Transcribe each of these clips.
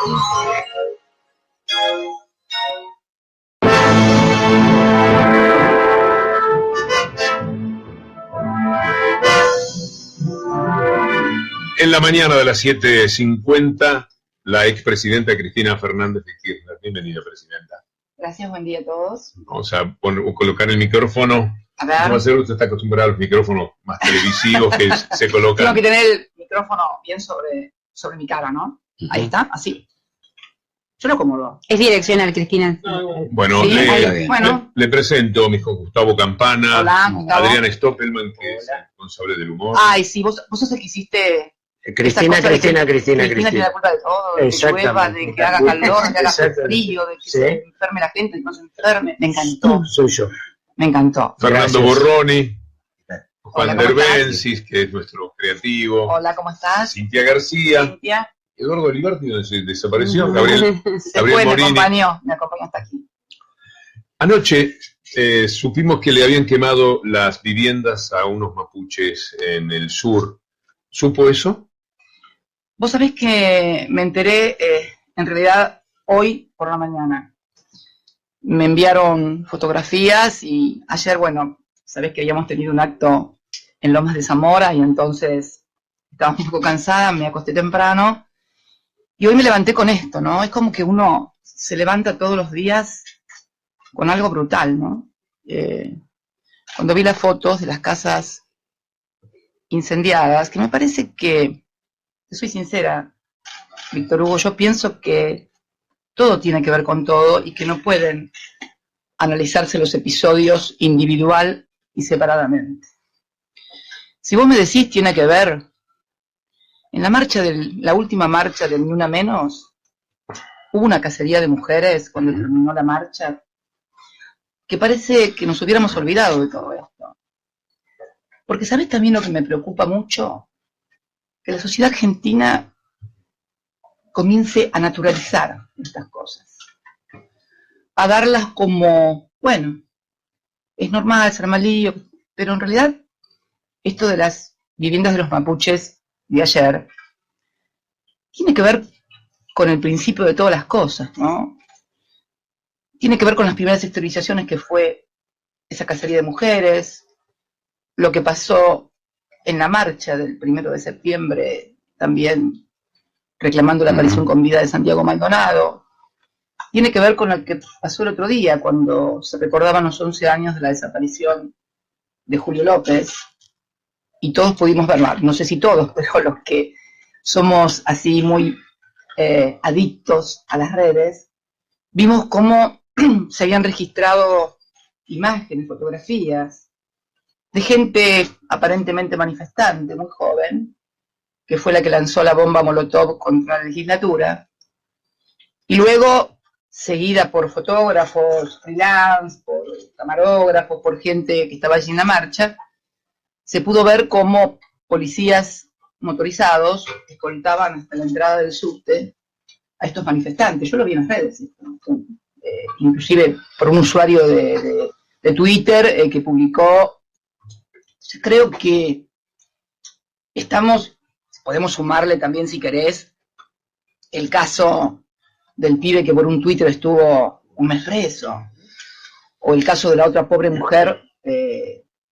En la mañana de las 7:50, la expresidenta Cristina Fernández de Kirchner. Bienvenida, presidenta. Gracias, buen día a todos. Vamos a colocar el micrófono. A ver. Usted está acostumbrado a los micrófonos más televisivos que se colocan. Tengo que tener el micrófono bien sobre mi cara, ¿no? Ahí está, así. Yo lo acomodo. Es direccional, Cristina. Bueno, Sí, le presento a mi hijo Gustavo Campana. Hola, Gustavo. Adriana Stoppelman, que es responsable del humor. Ay, sí, vos sos el que hiciste... Cristina tiene la culpa de todo, de que llueva, de que haga calor, de que haga frío, de que se enferme la gente, de que no se enferme. Me encantó. Soy yo. Me encantó. Fernando Borroni. Juan Hola, ¿cómo Derbensis, que es nuestro creativo. Hola, ¿cómo estás? Cintia García. Cintia. Eduardo Olivarti, donde desapareció. Gabriel Me Morini. me acompañó hasta aquí. Anoche supimos que le habían quemado las viviendas a unos mapuches en el sur. ¿Supo eso? Vos sabés que me enteré, en realidad, hoy por la mañana. Me enviaron fotografías y ayer, bueno, sabés que habíamos tenido un acto en Lomas de Zamora y entonces estaba un poco cansada, me acosté temprano y hoy me levanté con esto, ¿no? Es como que uno se levanta todos los días con algo brutal, ¿no? Cuando vi las fotos de las casas incendiadas, que me parece que, soy sincera, Víctor Hugo, yo pienso que todo tiene que ver con todo y que no pueden analizarse los episodios individual y separadamente. Si vos me decís tiene que ver, en la última marcha del Ni Una Menos, hubo una cacería de mujeres cuando terminó la marcha, que parece que nos hubiéramos olvidado de todo esto. Porque ¿sabés también lo que me preocupa mucho? Que la sociedad argentina comience a naturalizar estas cosas, a darlas como, bueno, es normal ser malillo, pero en realidad esto de las viviendas de los mapuches de ayer tiene que ver con el principio de todas las cosas, ¿no? Tiene que ver con las primeras exteriorizaciones que fue esa cacería de mujeres, lo que pasó en la marcha del 1 de septiembre, también reclamando la aparición con vida de Santiago Maldonado. Tiene que ver con lo que pasó el otro día, cuando se recordaban los 11 años de la desaparición de Julio López, y todos pudimos verlo, no sé si todos, pero los que somos así muy adictos a las redes, vimos cómo se habían registrado imágenes, fotografías, de gente aparentemente manifestante, muy joven, que fue la que lanzó la bomba Molotov contra la legislatura, y luego, seguida por fotógrafos, freelance, por camarógrafos, por gente que estaba allí en la marcha, se pudo ver cómo policías motorizados escoltaban hasta la entrada del subte a estos manifestantes. Yo lo vi en las redes, inclusive por un usuario de Twitter que publicó. Creo que podemos sumarle también, si querés, el caso del pibe que por un Twitter estuvo un mes preso, o el caso de la otra pobre mujer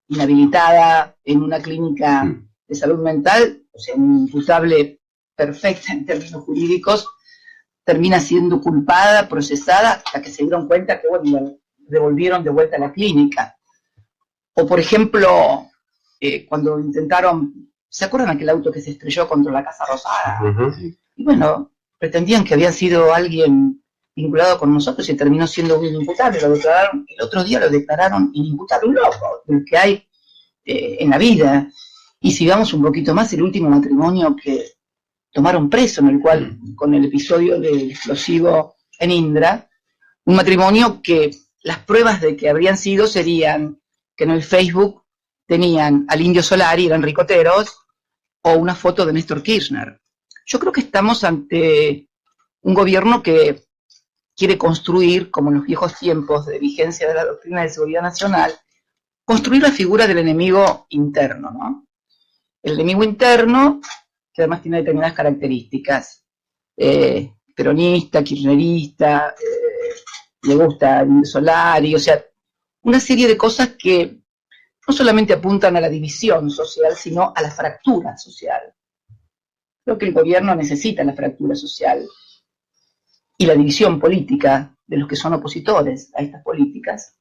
inhabilitada en una clínica de salud mental, o sea, un imputable perfecta en términos jurídicos, termina siendo culpada, procesada, hasta que se dieron cuenta que, bueno, devolvieron de vuelta a la clínica. O, por ejemplo, cuando intentaron, ¿se acuerdan aquel auto que se estrelló contra la Casa Rosada? Y bueno, pretendían que había sido alguien vinculado con nosotros y terminó siendo un inimputable. El otro día lo declararon inimputable, un loco, del que hay en la vida. Y si vamos un poquito más, el último matrimonio que tomaron preso, en el cual, con el episodio del explosivo en Indra, un matrimonio que las pruebas de que habrían sido serían que en el Facebook tenían al Indio Solari, eran ricoteros, o una foto de Néstor Kirchner. Yo creo que estamos ante un gobierno que quiere construir, como en los viejos tiempos de vigencia de la doctrina de seguridad nacional, construir la figura del enemigo interno, ¿no? El enemigo interno, que además tiene determinadas características, peronista, kirchnerista, le gusta el Solari, o sea, una serie de cosas que no solamente apuntan a la división social, sino a la fractura social. Creo que el gobierno necesita la fractura social y la división política de los que son opositores a estas políticas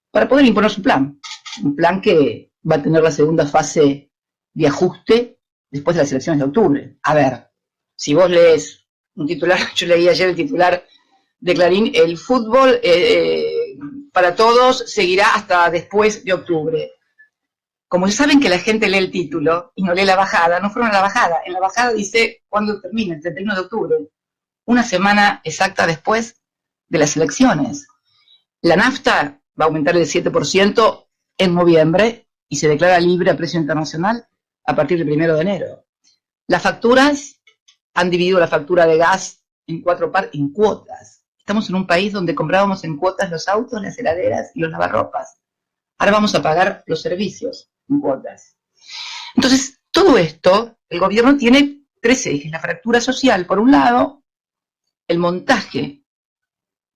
para poder imponer su plan. Un plan que va a tener la segunda fase de ajuste después de las elecciones de octubre. A ver, si vos lees un titular, yo leí ayer el titular de Clarín, el fútbol para todos seguirá hasta después de octubre. Como ya saben que la gente lee el título y no lee la bajada, no fueron a la bajada. En la bajada dice cuándo termina, el 31 de octubre. Una semana exacta después de las elecciones. La nafta va a aumentar el 7% en noviembre y se declara libre a precio internacional a partir del 1 de enero. Las facturas han dividido la factura de gas en cuotas. Estamos en un país donde comprábamos en cuotas los autos, las heladeras y los lavarropas. Ahora vamos a pagar los servicios en cuotas. Entonces, todo esto, el gobierno tiene 3 ejes. La fractura social, por un lado, el montaje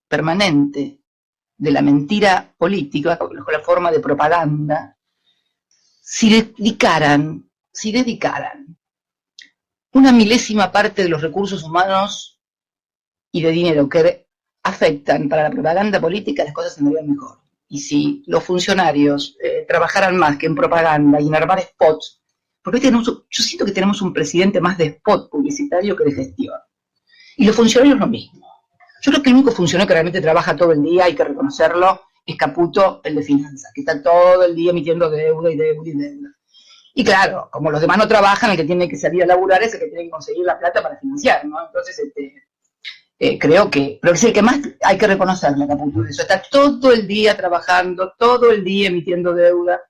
permanente de la mentira política, con la forma de propaganda. Si dedicaran una milésima parte de los recursos humanos y de dinero que afectan para la propaganda política, las cosas andarían mejor. Y si los funcionarios trabajaran más que en propaganda y en armar spots, porque yo siento que tenemos un presidente más de spot publicitario que de gestión. Y los funcionarios lo mismo. Yo creo que el único funcionario que realmente trabaja todo el día, hay que reconocerlo, es Caputo, el de finanzas, que está todo el día emitiendo deuda y deuda y deuda. Y claro, como los demás no trabajan, el que tiene que salir a laburar es el que tiene que conseguir la plata para financiar, ¿no? Entonces, creo que, pero es el que más hay que reconocerle a Caputo de eso. Está todo el día trabajando, todo el día emitiendo deuda,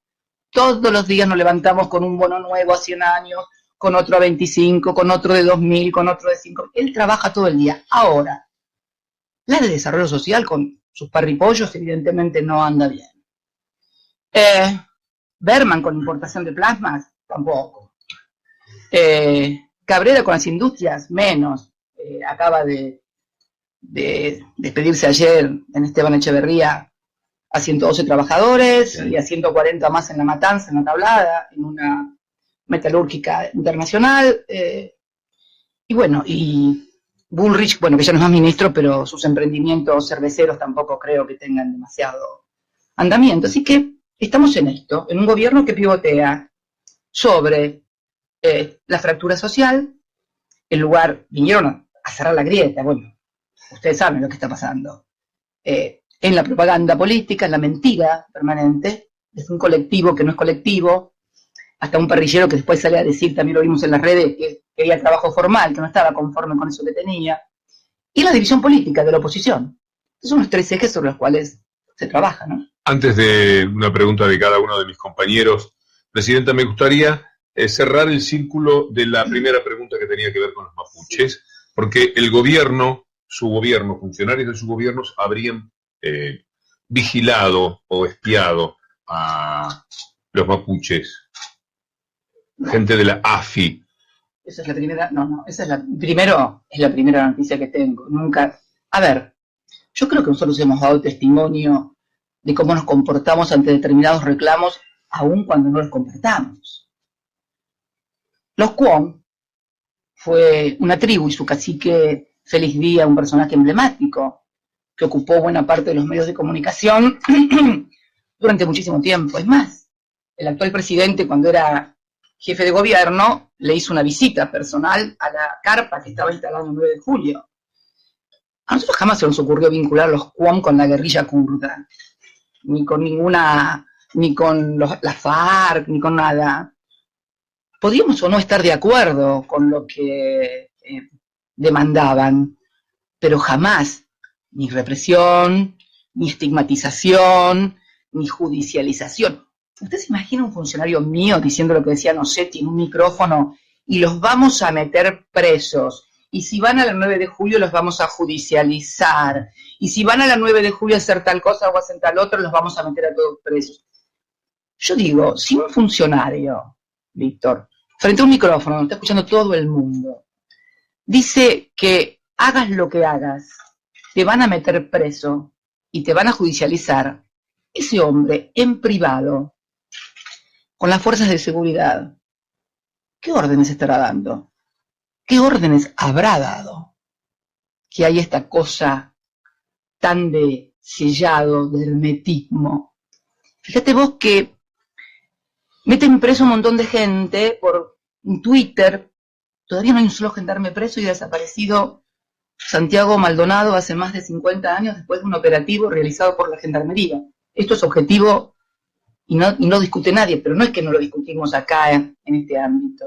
todos los días nos levantamos con un bono nuevo a 100 años, con otro a 25, con otro de 2.000, con otro de 5. Él trabaja todo el día. Ahora, la de desarrollo social con sus parripollos evidentemente no anda bien. Berman con importación de plasmas, tampoco. Cabrera con las industrias, menos. Acaba de despedirse ayer en Esteban Echeverría a 112 trabajadores, sí, y a 140 más en La Matanza, en La Tablada, en una metalúrgica internacional. Y bueno, y Bullrich, bueno, que ya no es más ministro, pero sus emprendimientos cerveceros tampoco creo que tengan demasiado andamiento. Así que estamos en esto, en un gobierno que pivotea sobre la fractura social. En lugar, vinieron a cerrar la grieta, bueno, ustedes saben lo que está pasando. En la propaganda política, en la mentira permanente, es un colectivo que no es colectivo, hasta un parrillero que después sale a decir, también lo vimos en las redes, que quería trabajo formal, que no estaba conforme con eso que tenía, y la división política de la oposición. Esos son los 3 ejes sobre los cuales se trabaja, ¿no? Antes de una pregunta de cada uno de mis compañeros, Presidenta, me gustaría cerrar el círculo de la primera pregunta que tenía que ver con los mapuches, porque el gobierno, su gobierno, funcionarios de sus gobiernos habrían vigilado o espiado a los mapuches, gente de la AFI. Esa es la primera, primero es la primera noticia que tengo. Nunca, a ver, yo creo que nosotros hemos dado testimonio de cómo nos comportamos ante determinados reclamos, aun cuando no los comportamos. Los Cuom fue una tribu y su cacique Félix Díaz, un personaje emblemático, que ocupó buena parte de los medios de comunicación durante muchísimo tiempo. Es más, el actual presidente, cuando era jefe de gobierno, le hizo una visita personal a la carpa que estaba instalada el 9 de julio. A nosotros jamás se nos ocurrió vincular los Cuom con la guerrilla kurda, ni con la FARC, ni con nada. Podríamos o no estar de acuerdo con lo que demandaban, pero jamás ni represión, ni estigmatización, ni judicialización. ¿Usted se imagina un funcionario mío diciendo lo que decía Nocetti en un micrófono y los vamos a meter presos? Y si van a la 9 de julio los vamos a judicializar. Y si van a la 9 de julio a hacer tal cosa o a hacer tal otra, los vamos a meter a todos presos. Yo digo, si un funcionario, Víctor, frente a un micrófono, donde está escuchando todo el mundo, dice que hagas lo que hagas, te van a meter preso y te van a judicializar, ese hombre en privado, con las fuerzas de seguridad, ¿qué órdenes estará dando? ¿Qué órdenes habrá dado? Que hay esta cosa tan de sellado, de hermetismo. Fíjate vos que meten preso un montón de gente por un Twitter. Todavía no hay un solo gendarme preso y ha desaparecido Santiago Maldonado hace más de 50 años después de un operativo realizado por la Gendarmería. Esto es objetivo y no discute nadie, pero no es que no lo discutimos acá en este ámbito.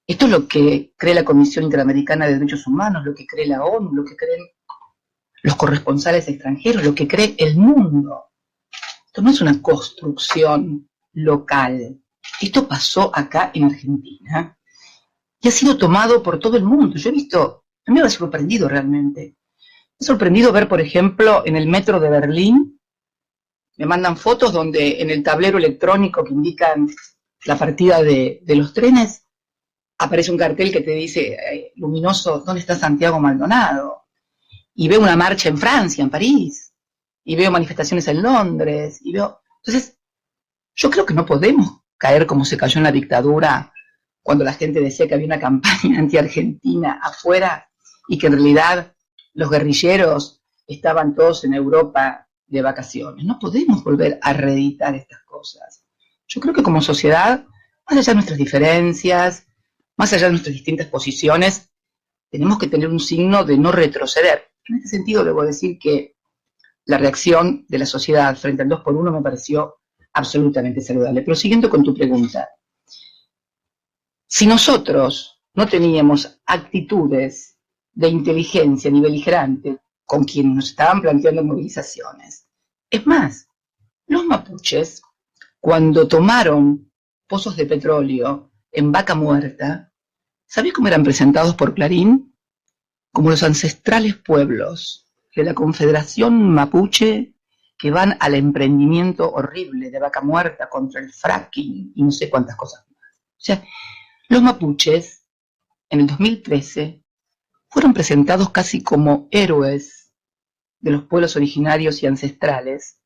Esto es lo que cree la Comisión Interamericana de Derechos Humanos, lo que cree la ONU, lo que creen los corresponsales extranjeros, lo que cree el mundo. Esto no es una construcción local. Esto pasó acá en Argentina y ha sido tomado por todo el mundo. Yo he visto, a mí me ha sorprendido realmente. Me ha sorprendido ver, por ejemplo, en el metro de Berlín, me mandan fotos donde en el tablero electrónico que indican la partida de los trenes, aparece un cartel que te dice, luminoso, ¿dónde está Santiago Maldonado? Y veo una marcha en Francia, en París, y veo manifestaciones en Londres, y veo... Entonces, yo creo que no podemos caer como se cayó en la dictadura, cuando la gente decía que había una campaña anti-argentina afuera, y que en realidad los guerrilleros estaban todos en Europa de vacaciones. No podemos volver a reeditar estas cosas. Yo creo que como sociedad, más allá de nuestras diferencias, más allá de nuestras distintas posiciones, tenemos que tener un signo de no retroceder. En este sentido, debo decir que la reacción de la sociedad frente al 2x1 me pareció absolutamente saludable. Pero siguiendo con tu pregunta, si nosotros no teníamos actitudes de inteligencia ni beligerante con quienes nos estaban planteando movilizaciones, es más, los mapuches, cuando tomaron pozos de petróleo en Vaca Muerta, ¿sabés cómo eran presentados por Clarín? Como los ancestrales pueblos de la Confederación Mapuche que van al emprendimiento horrible de Vaca Muerta contra el fracking y no sé cuántas cosas más. O sea, los mapuches en el 2013 fueron presentados casi como héroes de los pueblos originarios y ancestrales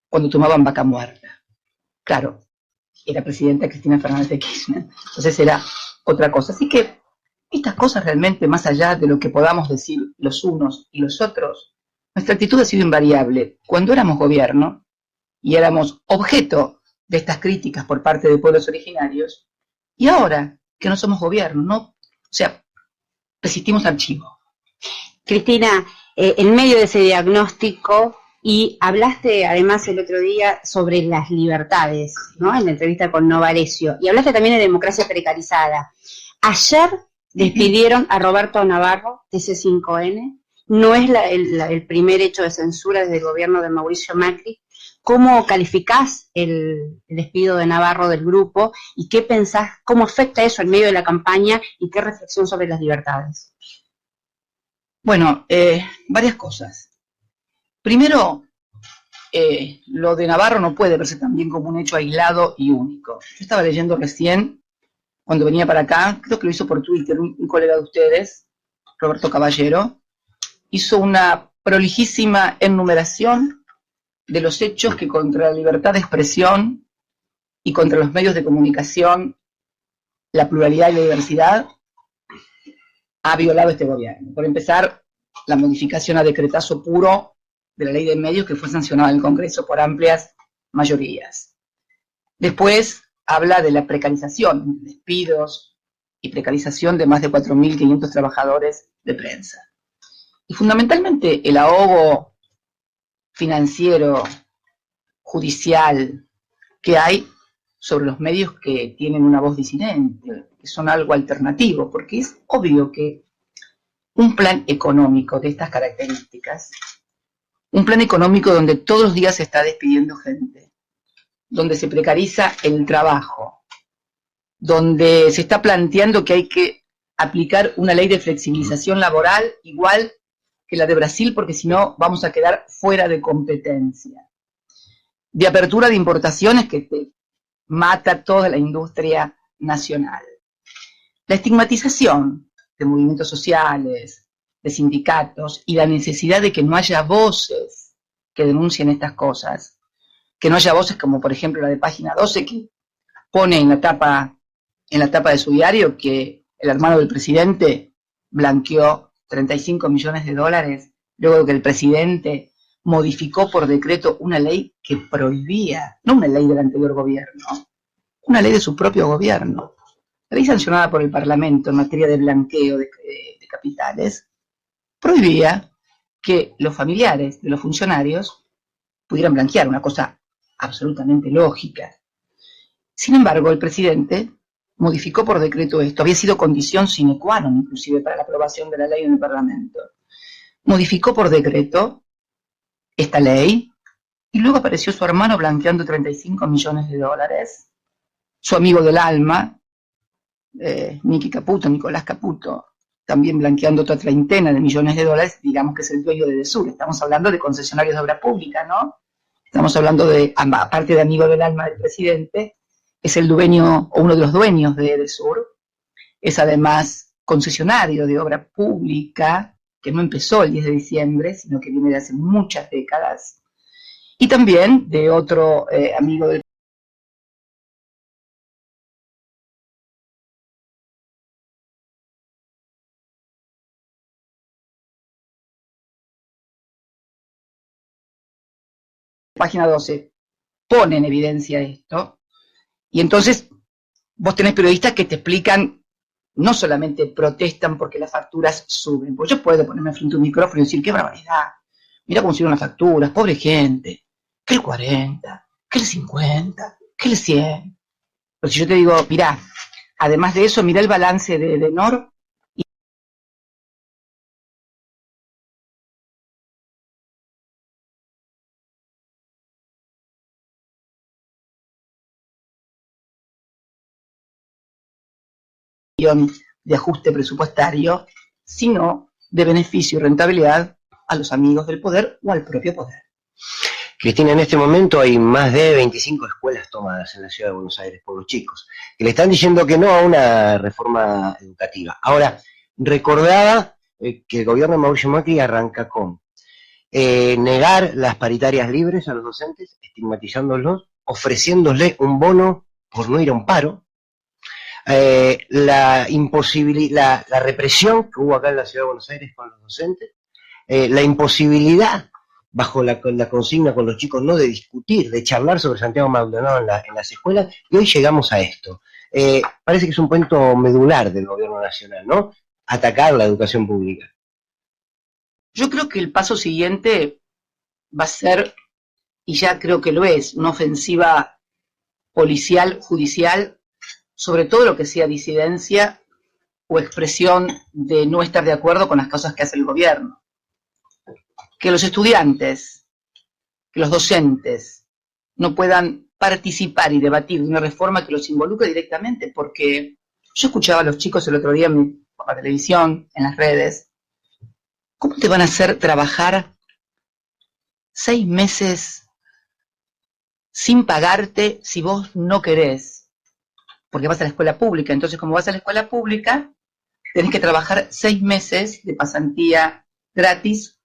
cuando tomaban Vaca Muerta. Claro, era presidenta Cristina Fernández de Kirchner, entonces era otra cosa. Así que estas cosas realmente, más allá de lo que podamos decir los unos y los otros, nuestra actitud ha sido invariable. Cuando éramos gobierno y éramos objeto de estas críticas por parte de pueblos originarios, y ahora que no somos gobierno, ¿no? O sea, resistimos archivo. Cristina, en medio de ese diagnóstico, y hablaste además el otro día sobre las libertades, ¿no? En la entrevista con Novarecio, y hablaste también de democracia precarizada. Ayer despidieron a Roberto Navarro de C5N, no es el primer hecho de censura desde el gobierno de Mauricio Macri. ¿Cómo calificás el despido de Navarro del grupo y qué pensás, cómo afecta eso en medio de la campaña y qué reflexión sobre las libertades? Bueno, varias cosas. Primero, lo de Navarro no puede verse también como un hecho aislado y único. Yo estaba leyendo recién, cuando venía para acá, creo que lo hizo por Twitter, un colega de ustedes, Roberto Caballero, hizo una prolijísima enumeración de los hechos que contra la libertad de expresión y contra los medios de comunicación, la pluralidad y la diversidad, ha violado este gobierno. Por empezar, la modificación a decretazo puro de la ley de medios que fue sancionada en el Congreso por amplias mayorías. Después habla de la precarización, despidos y precarización de más de 4.500 trabajadores de prensa. Y fundamentalmente el ahogo financiero, judicial, que hay sobre los medios que tienen una voz disidente, que son algo alternativo, porque es obvio que un plan económico de estas características, un plan económico donde todos los días se está despidiendo gente, donde se precariza el trabajo, donde se está planteando que hay que aplicar una ley de flexibilización laboral igual que la de Brasil, porque si no vamos a quedar fuera de competencia, de apertura de importaciones que te mata toda la industria nacional, la estigmatización de movimientos sociales, de sindicatos y la necesidad de que no haya voces que denuncien estas cosas, que no haya voces como por ejemplo la de Página 12 que pone en la tapa de su diario que el hermano del presidente blanqueó 35 millones de dólares luego de que el presidente modificó por decreto una ley que prohibía, no una ley del anterior gobierno, una ley de su propio gobierno, la ley sancionada por el Parlamento en materia de blanqueo de capitales, prohibía que los familiares de los funcionarios pudieran blanquear, una cosa absolutamente lógica. Sin embargo, el presidente modificó por decreto esto, había sido condición sine qua non inclusive para la aprobación de la ley en el Parlamento. Modificó por decreto esta ley y luego apareció su hermano blanqueando 35 millones de dólares, su amigo del alma, Nicolás Caputo, también blanqueando otra treintena de millones de dólares, digamos que es el dueño de Edesur. Estamos hablando de concesionarios de obra pública, ¿no? Estamos hablando de, aparte de amigo del alma del presidente, es el dueño o uno de los dueños de Edesur, es además concesionario de obra pública, que no empezó el 10 de diciembre, sino que viene de hace muchas décadas, y también de otro amigo del Página 12, pone en evidencia esto, y entonces vos tenés periodistas que te explican, no solamente protestan porque las facturas suben, pues yo puedo ponerme frente a un micrófono y decir, qué barbaridad, mira cómo subieron las facturas, pobre gente, que el 40, que el 50, que el 100. Pero si yo te digo, mirá, además de eso, mirá el balance de Edenor, de ajuste presupuestario, sino de beneficio y rentabilidad a los amigos del poder o al propio poder. Cristina, en este momento hay más de 25 escuelas tomadas en la ciudad de Buenos Aires por los chicos, que le están diciendo que no a una reforma educativa. Ahora, recordaba que el gobierno de Mauricio Macri arranca con negar las paritarias libres a los docentes, estigmatizándolos, ofreciéndoles un bono por no ir a un paro, la represión que hubo acá en la ciudad de Buenos Aires con los docentes, la imposibilidad bajo la consigna con los chicos no de discutir, de charlar sobre Santiago Maldonado en las escuelas, y hoy llegamos a esto. Parece que es un punto medular del gobierno nacional, ¿no? Atacar la educación pública. Yo creo que el paso siguiente va a ser, y ya creo que lo es, una ofensiva policial, judicial, sobre todo lo que sea disidencia o expresión de no estar de acuerdo con las cosas que hace el gobierno. Que los estudiantes, que los docentes no puedan participar y debatir de una reforma que los involucre directamente, porque yo escuchaba a los chicos el otro día por la televisión, en las redes, ¿cómo te van a hacer trabajar 6 meses sin pagarte si vos no querés? Porque vas a la escuela pública, entonces como vas a la escuela pública, tenés que trabajar 6 meses de pasantía gratis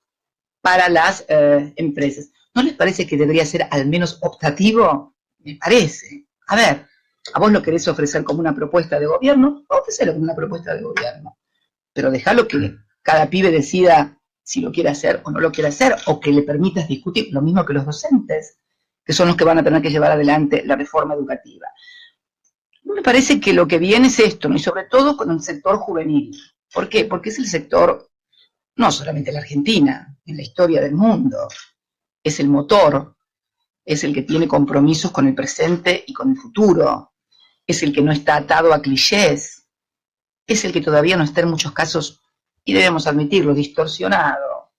para las empresas. ¿No les parece que debería ser al menos optativo? Me parece. A ver, a vos lo querés ofrecer como una propuesta de gobierno, ofrecelo como una propuesta de gobierno. Pero dejalo que cada pibe decida si lo quiere hacer o no lo quiere hacer, o que le permitas discutir, lo mismo que los docentes, que son los que van a tener que llevar adelante la reforma educativa. Me parece que lo que viene es esto, ¿no? Y sobre todo con el sector juvenil. ¿Por qué? Porque es el sector, no solamente en la Argentina, en la historia del mundo, es el motor, es el que tiene compromisos con el presente y con el futuro, es el que no está atado a clichés, es el que todavía no está en muchos casos, y debemos admitirlo, distorsionado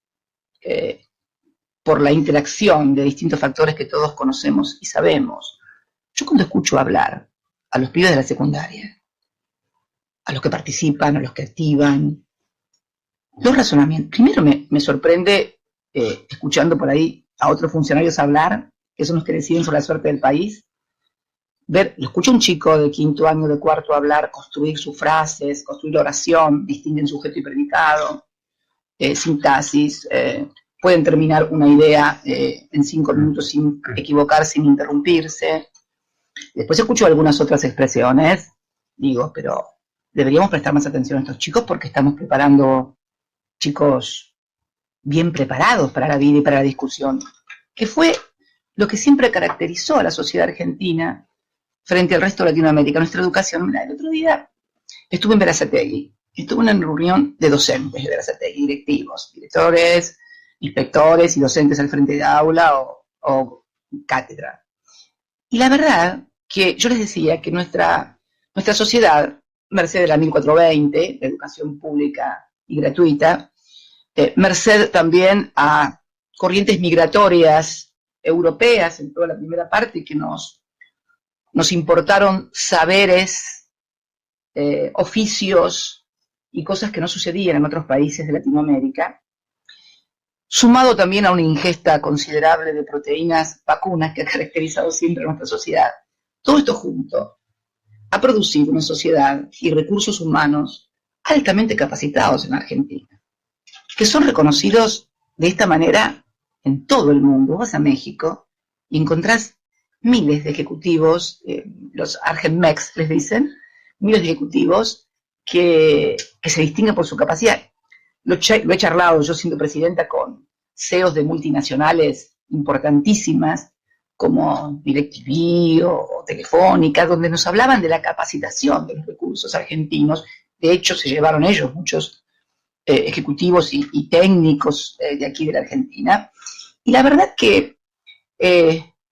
por la interacción de distintos factores que todos conocemos y sabemos. Yo cuando escucho hablar a los pibes de la secundaria, a los que participan, a los que activan, los razonamientos. Primero me sorprende, escuchando por ahí a otros funcionarios hablar, que son los que deciden sobre la suerte del país, lo escucho a un chico de 5º año, de 4º hablar, construir sus frases, construir la oración, distinguen sujeto y predicado. sintaxis, pueden terminar una idea en 5 minutos sin equivocar, sin interrumpirse. Después escucho algunas otras expresiones, digo, pero deberíamos prestar más atención a estos chicos porque estamos preparando chicos bien preparados para la vida y para la discusión, que fue lo que siempre caracterizó a la sociedad argentina frente al resto de Latinoamérica. Nuestra educación, mira, el otro día estuve en Berazategui, estuve en una reunión de docentes de Berazategui, directivos, directores, inspectores y docentes al frente de aula o cátedra. Y la verdad que yo les decía que nuestra sociedad, merced de la 1420, la educación pública y gratuita, merced también a corrientes migratorias europeas en toda la primera parte que nos importaron saberes, oficios y cosas que no sucedían en otros países de Latinoamérica, sumado también a una ingesta considerable de proteínas vacunas que ha caracterizado siempre a nuestra sociedad. Todo esto junto ha producido una sociedad y recursos humanos altamente capacitados en Argentina, que son reconocidos de esta manera en todo el mundo. Vas a México y encontrás miles de ejecutivos, los Argenmex les dicen, miles de ejecutivos que se distinguen por su capacidad. Lo he charlado yo siendo presidenta con CEOs de multinacionales importantísimas como DirecTV o Telefónica, donde nos hablaban de la capacitación de los recursos argentinos. De hecho, se llevaron ellos muchos ejecutivos y técnicos de aquí de la Argentina. Y la verdad que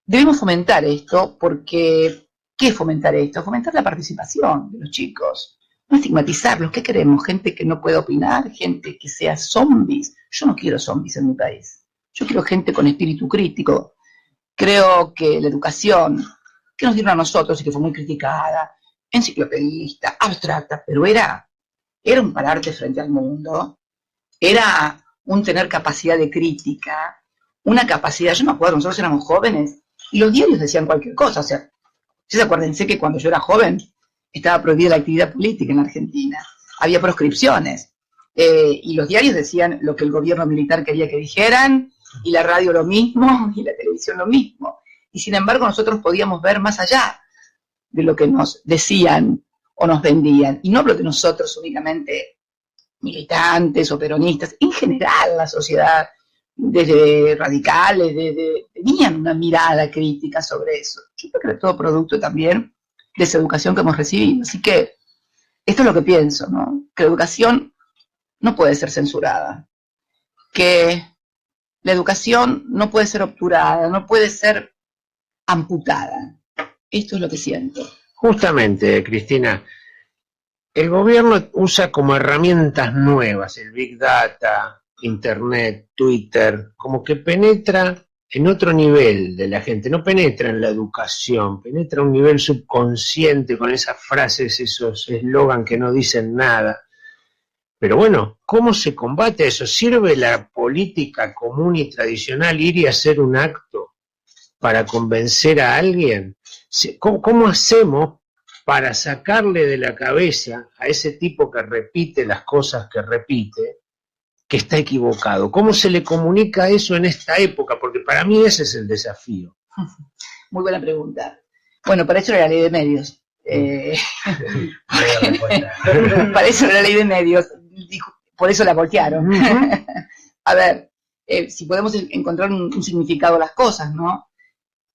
debemos fomentar esto porque, ¿qué es fomentar esto? Fomentar la participación de los chicos, no estigmatizarlos. ¿Qué queremos? Gente que no pueda opinar, gente que sea zombies. Yo no quiero zombies en mi país. Yo quiero gente con espíritu crítico. Creo que la educación que nos dieron a nosotros y que fue muy criticada, enciclopedista, abstracta, pero era un pararte frente al mundo, era un tener capacidad de crítica, una capacidad. Yo me acuerdo, nosotros éramos jóvenes y los diarios decían cualquier cosa. O sea, acuérdense que cuando yo era joven estaba prohibida la actividad política en Argentina, había proscripciones, y los diarios decían lo que el gobierno militar quería que dijeran, y la radio lo mismo, y la televisión lo mismo. Y sin embargo nosotros podíamos ver más allá de lo que nos decían o nos vendían. Y no hablo de nosotros únicamente militantes o peronistas, en general la sociedad, desde radicales, tenían una mirada crítica sobre eso. Yo creo que es todo producto también de esa educación que hemos recibido. Así que esto es lo que pienso, ¿no? Que la educación no puede ser censurada, que la educación no puede ser obturada, no puede ser amputada. Esto es lo que siento. Justamente, Cristina, el gobierno usa como herramientas nuevas el Big Data, Internet, Twitter, como que penetra en otro nivel de la gente, no penetra en la educación, penetra a un nivel subconsciente con esas frases, esos eslogan que no dicen nada. Pero bueno, ¿cómo se combate eso? ¿Sirve la política común y tradicional ir y hacer un acto para convencer a alguien? ¿Cómo hacemos para sacarle de la cabeza a ese tipo que repite las cosas que repite, que está equivocado? ¿Cómo se le comunica eso en esta época? Porque para mí ese es el desafío. Muy buena pregunta. Bueno, para eso era la ley de medios. Para eso era la ley de medios. Por eso la voltearon. A ver, si podemos encontrar un significado a las cosas, ¿no?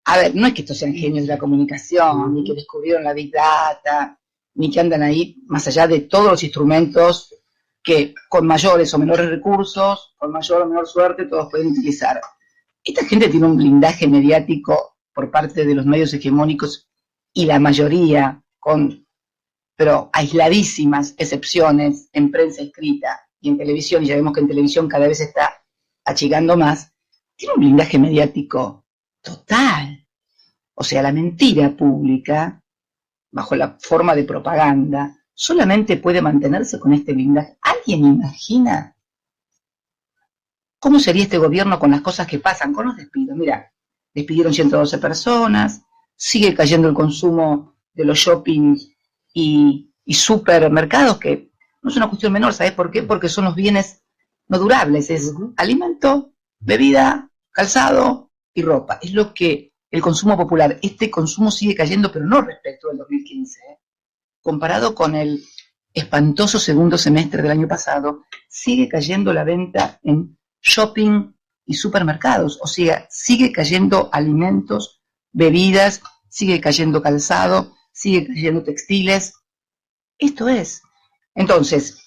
A ver, no es que estos sean genios de la comunicación, ni que descubrieron la Big Data, ni que andan ahí más allá de todos los instrumentos que con mayores o menores recursos, con mayor o menor suerte, todos pueden utilizar. Esta gente tiene un blindaje mediático por parte de los medios hegemónicos y la mayoría, pero aisladísimas excepciones en prensa escrita y en televisión, y ya vemos que en televisión cada vez está achicando más, tiene un blindaje mediático total. O sea, la mentira pública, bajo la forma de propaganda, solamente puede mantenerse con este blindaje. ¿Alguien imagina cómo sería este gobierno con las cosas que pasan, con los despidos? Mira, despidieron 112 personas, sigue cayendo el consumo de los shoppings y supermercados, que no es una cuestión menor, ¿sabes por qué? Porque son los bienes no durables, es alimento, bebida, calzado y ropa. Es lo que el consumo popular, este consumo sigue cayendo, pero no respecto del 2015, comparado con el espantoso segundo semestre del año pasado, sigue cayendo la venta en shopping y supermercados, o sea, sigue cayendo alimentos, bebidas, sigue cayendo calzado, sigue cayendo textiles. Esto es. Entonces,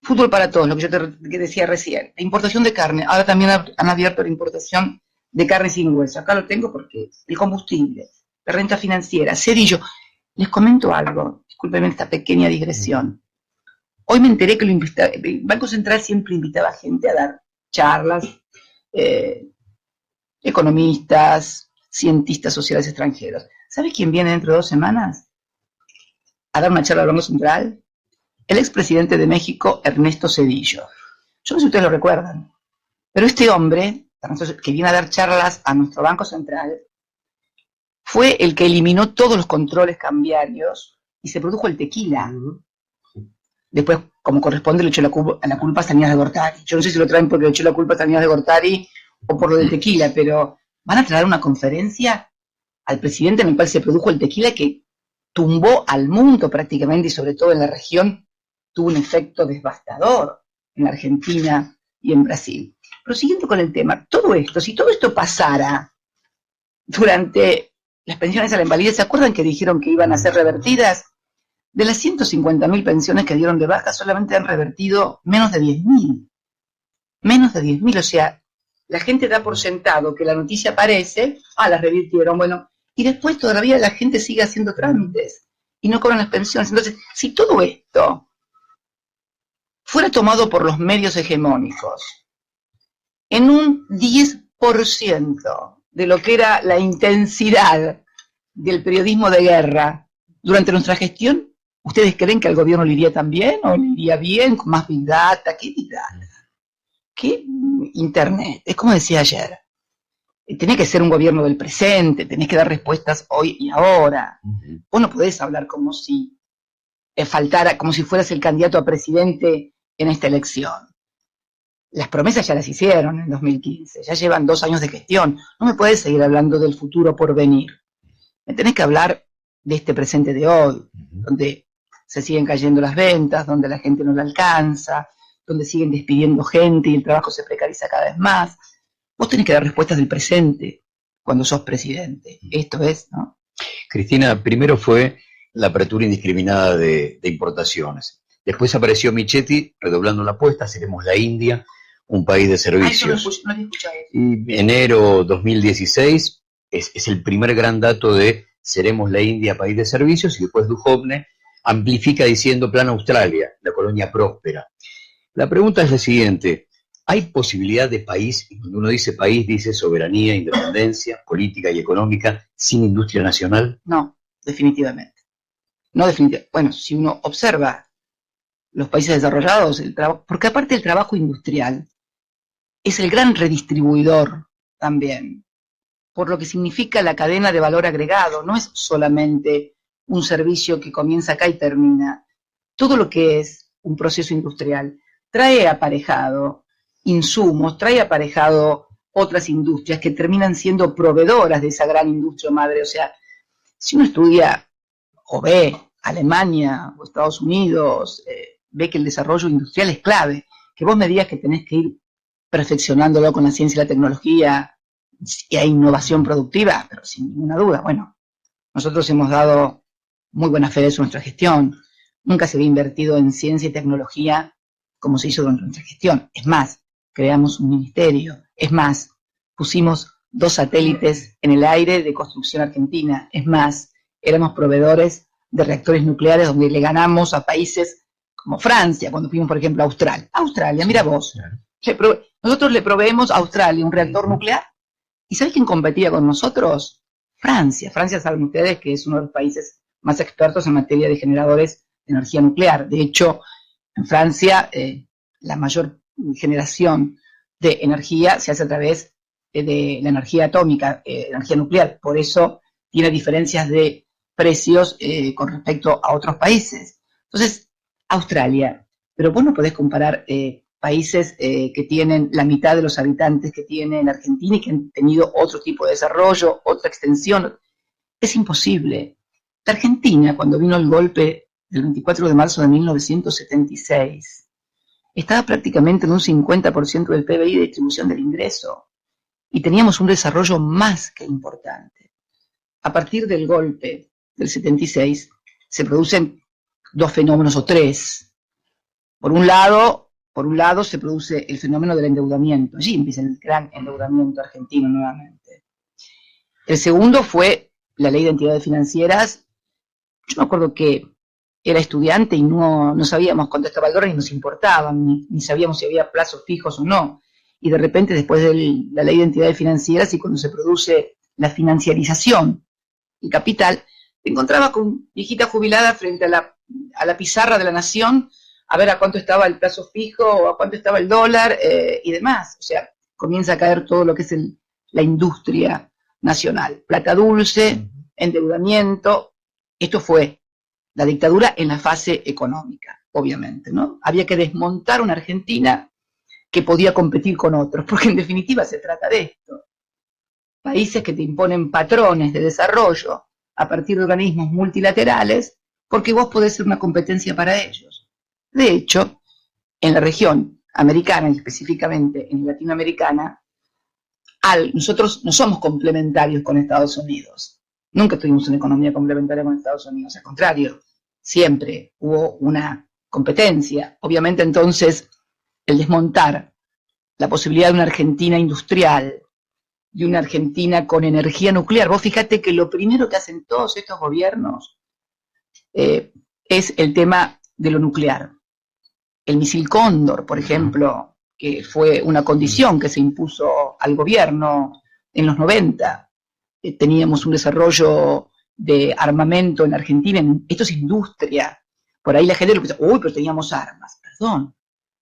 fútbol para todos, lo que yo te decía recién, la importación de carne, ahora también han abierto la importación de carne sin hueso, acá lo tengo porque el combustible, la renta financiera, Cedillo. Les comento algo, discúlpenme esta pequeña digresión. Hoy me enteré que el Banco Central siempre invitaba a gente a dar charlas, economistas, cientistas sociales extranjeros. ¿Sabes quién viene dentro de 2 semanas a dar una charla al Banco Central? El expresidente de México, Ernesto Zedillo. Yo no sé si ustedes lo recuerdan, pero este hombre, que viene a dar charlas a nuestro Banco Central, fue el que eliminó todos los controles cambiarios y se produjo el tequila. Después, como corresponde, le echó la culpa a Salinas de Gortari. Yo no sé si lo traen porque le echó la culpa a Salinas de Gortari o por lo del tequila, pero van a traer una conferencia al presidente en el cual se produjo el tequila que tumbó al mundo prácticamente y sobre todo en la región tuvo un efecto devastador en la Argentina y en Brasil. Pero siguiendo con el tema, todo esto, si todo esto pasara durante las pensiones a la invalidez, ¿se acuerdan que dijeron que iban a ser revertidas? De las 150.000 pensiones que dieron de baja, solamente han revertido menos de 10.000. Menos de 10.000, o sea, la gente da por sentado que la noticia aparece, las revirtieron, bueno, y después todavía la gente sigue haciendo trámites y no cobran las pensiones. Entonces, si todo esto fuera tomado por los medios hegemónicos en un 10% de lo que era la intensidad del periodismo de guerra durante nuestra gestión, ¿ustedes creen que al gobierno le iría tan bien o le iría bien con más big data? ¿Qué big data? ¿Qué internet? Es como decía ayer, tenés que ser un gobierno del presente, tenés que dar respuestas hoy y ahora. Vos no podés hablar como si faltara, como si fueras el candidato a presidente en esta elección. Las promesas ya las hicieron en 2015, ya llevan 2 años de gestión. No me puedes seguir hablando del futuro por venir. Me tenés que hablar de este presente de hoy, donde se siguen cayendo las ventas, donde la gente no la alcanza, donde siguen despidiendo gente y el trabajo se precariza cada vez más. Vos tenés que dar respuestas del presente cuando sos presidente. Esto es, ¿no? Cristina, primero fue la apertura indiscriminada de importaciones. Después apareció Michetti redoblando la apuesta, seremos la India, un país de servicios. No escuché. Y enero 2016 es el primer gran dato de seremos la India, país de servicios, y después Duhovne amplifica diciendo Plan Australia, la colonia próspera. La pregunta es la siguiente: ¿hay posibilidad de país, y cuando uno dice país dice soberanía, independencia, política y económica, sin industria nacional? No, definitivamente. No definitivamente. Bueno, si uno observa los países desarrollados, porque aparte el trabajo industrial es el gran redistribuidor también, por lo que significa la cadena de valor agregado, no es solamente un servicio que comienza acá y termina. Todo lo que es un proceso industrial trae aparejado insumos, trae aparejado otras industrias que terminan siendo proveedoras de esa gran industria madre. O sea, si uno estudia o ve Alemania o Estados Unidos, ve que el desarrollo industrial es clave. Que vos me digas que tenés que ir perfeccionándolo con la ciencia y la tecnología y hay innovación productiva, pero sin ninguna duda. Bueno, nosotros hemos dado muy buena fe de eso en nuestra gestión. Nunca se había invertido en ciencia y tecnología como se hizo durante nuestra gestión. Es más, creamos un ministerio. Es más, pusimos 2 satélites en el aire de construcción argentina. Es más, éramos proveedores de reactores nucleares donde le ganamos a países como Francia, cuando fuimos, por ejemplo, a Australia. Australia, mira vos. Nosotros le proveemos a Australia un reactor nuclear. ¿Y sabés quién competía con nosotros? Francia. Francia, saben ustedes que es uno de los países más expertos en materia de generadores de energía nuclear. De hecho, en Francia, la mayor generación de energía se hace a través de la energía atómica, energía nuclear. Por eso tiene diferencias de precios con respecto a otros países. Entonces, Australia, pero vos no podés comparar países que tienen la mitad de los habitantes que tiene la Argentina y que han tenido otro tipo de desarrollo, otra extensión. Es imposible. La Argentina, cuando vino el golpe del 24 de marzo de 1976, estaba prácticamente en un 50% del PBI de distribución del ingreso y teníamos un desarrollo más que importante. A partir del golpe del 76 se producen dos fenómenos o tres. Por un lado se produce el fenómeno del endeudamiento. Allí empieza el gran endeudamiento argentino nuevamente. El segundo fue la ley de entidades financieras. Yo me acuerdo que era estudiante y no sabíamos cuánto estaba el dólar y nos importaba, ni sabíamos si había plazos fijos o no. Y de repente, después de la ley de entidades financieras y cuando se produce la financiarización del capital, te encontrabas con viejita jubilada frente a la pizarra de la Nación a ver a cuánto estaba el plazo fijo o a cuánto estaba el dólar y demás. O sea, comienza a caer todo lo que es la industria nacional. Plata dulce, endeudamiento. Esto fue la dictadura en la fase económica, obviamente, ¿no? Había que desmontar una Argentina que podía competir con otros, porque en definitiva se trata de esto. Países que te imponen patrones de desarrollo a partir de organismos multilaterales, porque vos podés ser una competencia para ellos. De hecho, en la región americana y específicamente en latinoamericana, nosotros no somos complementarios con Estados Unidos. Nunca tuvimos una economía complementaria con Estados Unidos, al contrario, siempre hubo una competencia. Obviamente entonces el desmontar la posibilidad de una Argentina industrial, de una Argentina con energía nuclear. Vos fíjate que lo primero que hacen todos estos gobiernos es el tema de lo nuclear. El misil Cóndor, por ejemplo, que fue una condición que se impuso al gobierno en los 90. Teníamos un desarrollo de armamento en Argentina, esto es industria. Por ahí la gente lo piensa, uy, pero teníamos armas. Perdón,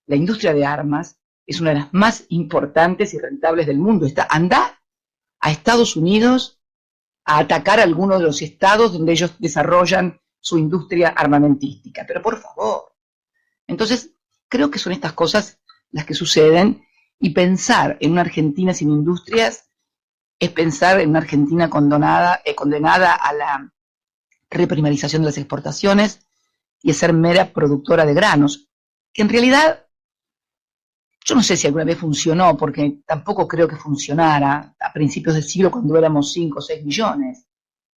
la industria de armas es una de las más importantes y rentables del mundo. Anda a Estados Unidos a atacar a algunos de los estados donde ellos desarrollan su industria armamentística. Pero por favor. Entonces, creo que son estas cosas las que suceden y pensar en una Argentina sin industrias es pensar en una Argentina condenada a la reprimarización de las exportaciones y a ser mera productora de granos, que en realidad yo no sé si alguna vez funcionó, porque tampoco creo que funcionara a principios del siglo cuando éramos 5 o 6 millones,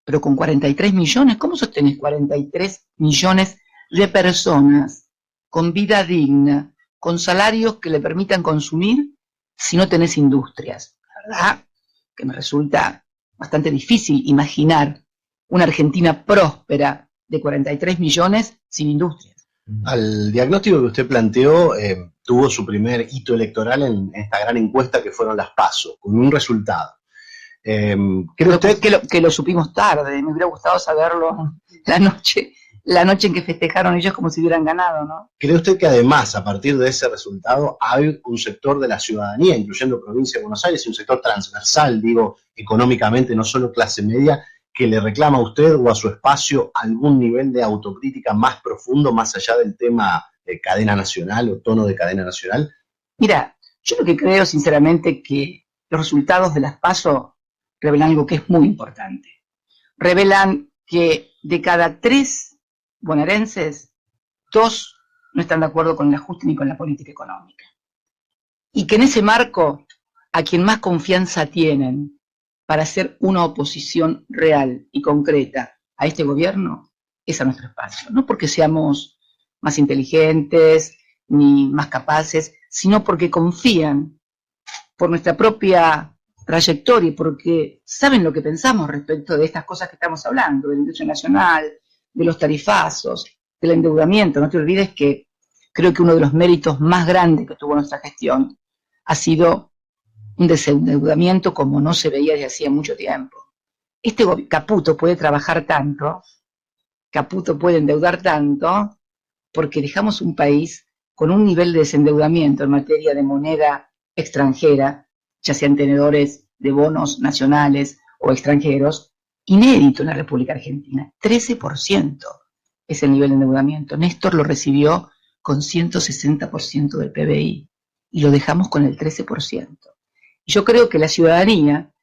pero con 43 millones, ¿cómo sostenés 43 millones de personas con vida digna, con salarios que le permitan consumir si no tenés industrias? La verdad que me resulta bastante difícil imaginar una Argentina próspera de 43 millones sin industrias. Al diagnóstico que usted planteó, tuvo su primer hito electoral en esta gran encuesta que fueron las PASO, con un resultado. ¿Cree usted que lo supimos tarde? Me hubiera gustado saberlo la noche en que festejaron ellos como si hubieran ganado, ¿no? ¿Cree usted que además, a partir de ese resultado, hay un sector de la ciudadanía, incluyendo Provincia de Buenos Aires, y un sector transversal, digo, económicamente, no solo clase media, que le reclama a usted o a su espacio algún nivel de autocrítica más profundo, más allá del tema de cadena nacional o tono de cadena nacional? Mira, yo lo que creo sinceramente que los resultados de las PASO revelan algo que es muy importante. Revelan que de cada 3 bonaerenses, 2 no están de acuerdo con el ajuste ni con la política económica. Y que en ese marco, a quien más confianza tienen para hacer una oposición real y concreta a este gobierno es a nuestro espacio. No porque seamos más inteligentes ni más capaces, sino porque confían por nuestra propia trayectoria y porque saben lo que pensamos respecto de estas cosas que estamos hablando, de la industria nacional, de los tarifazos, del endeudamiento. No te olvides que creo que uno de los méritos más grandes que tuvo nuestra gestión ha sido un desendeudamiento como no se veía desde hacía mucho tiempo. Caputo puede trabajar tanto, Caputo puede endeudar tanto, porque dejamos un país con un nivel de desendeudamiento en materia de moneda extranjera, ya sean tenedores de bonos nacionales o extranjeros, inédito en la República Argentina. 13% es el nivel de endeudamiento. Néstor lo recibió con 160% del PBI. y lo dejamos con el 13%. Yo creo que la ciudadanía,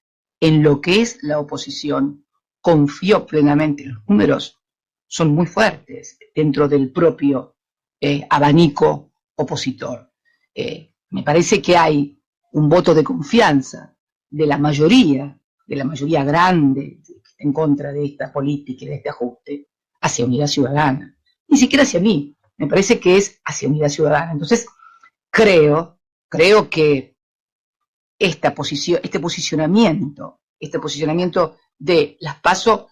en lo que es la oposición, confió plenamente. Los números son muy fuertes dentro del propio abanico opositor. Me parece que hay un voto de confianza de la mayoría grande que está en contra de esta política y de este ajuste, hacia Unidad Ciudadana. Ni siquiera hacia mí, me parece que es hacia Unidad Ciudadana. Entonces, creo que este posicionamiento de las PASO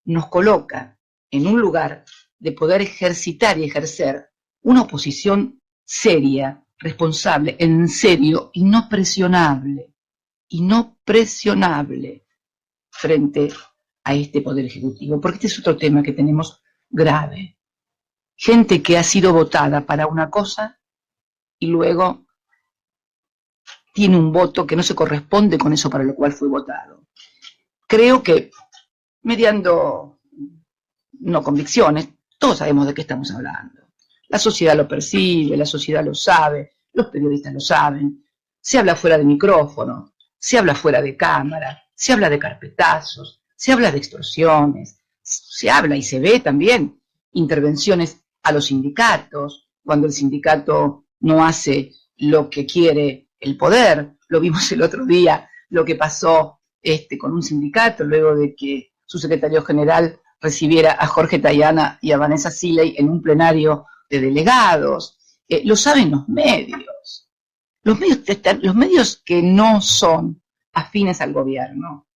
nos coloca en un lugar de poder ejercitar y ejercer una oposición seria, responsable, en serio y no presionable frente a este Poder Ejecutivo, porque este es otro tema que tenemos grave. Gente que ha sido votada para una cosa y luego tiene un voto que no se corresponde con eso para lo cual fue votado. Creo que, mediando no convicciones, todos sabemos de qué estamos hablando. La sociedad lo percibe, la sociedad lo sabe, los periodistas lo saben, se habla fuera de micrófono, se habla fuera de cámara, se habla de carpetazos, se habla de extorsiones, se habla y se ve también intervenciones a los sindicatos, cuando el sindicato no hace lo que quiere el poder. Lo vimos el otro día, lo que pasó con un sindicato, luego de que su secretario general recibiera a Jorge Tayana y a Vanessa Siley en un plenario de delegados. Lo saben los medios. Los medios que no son afines al gobierno,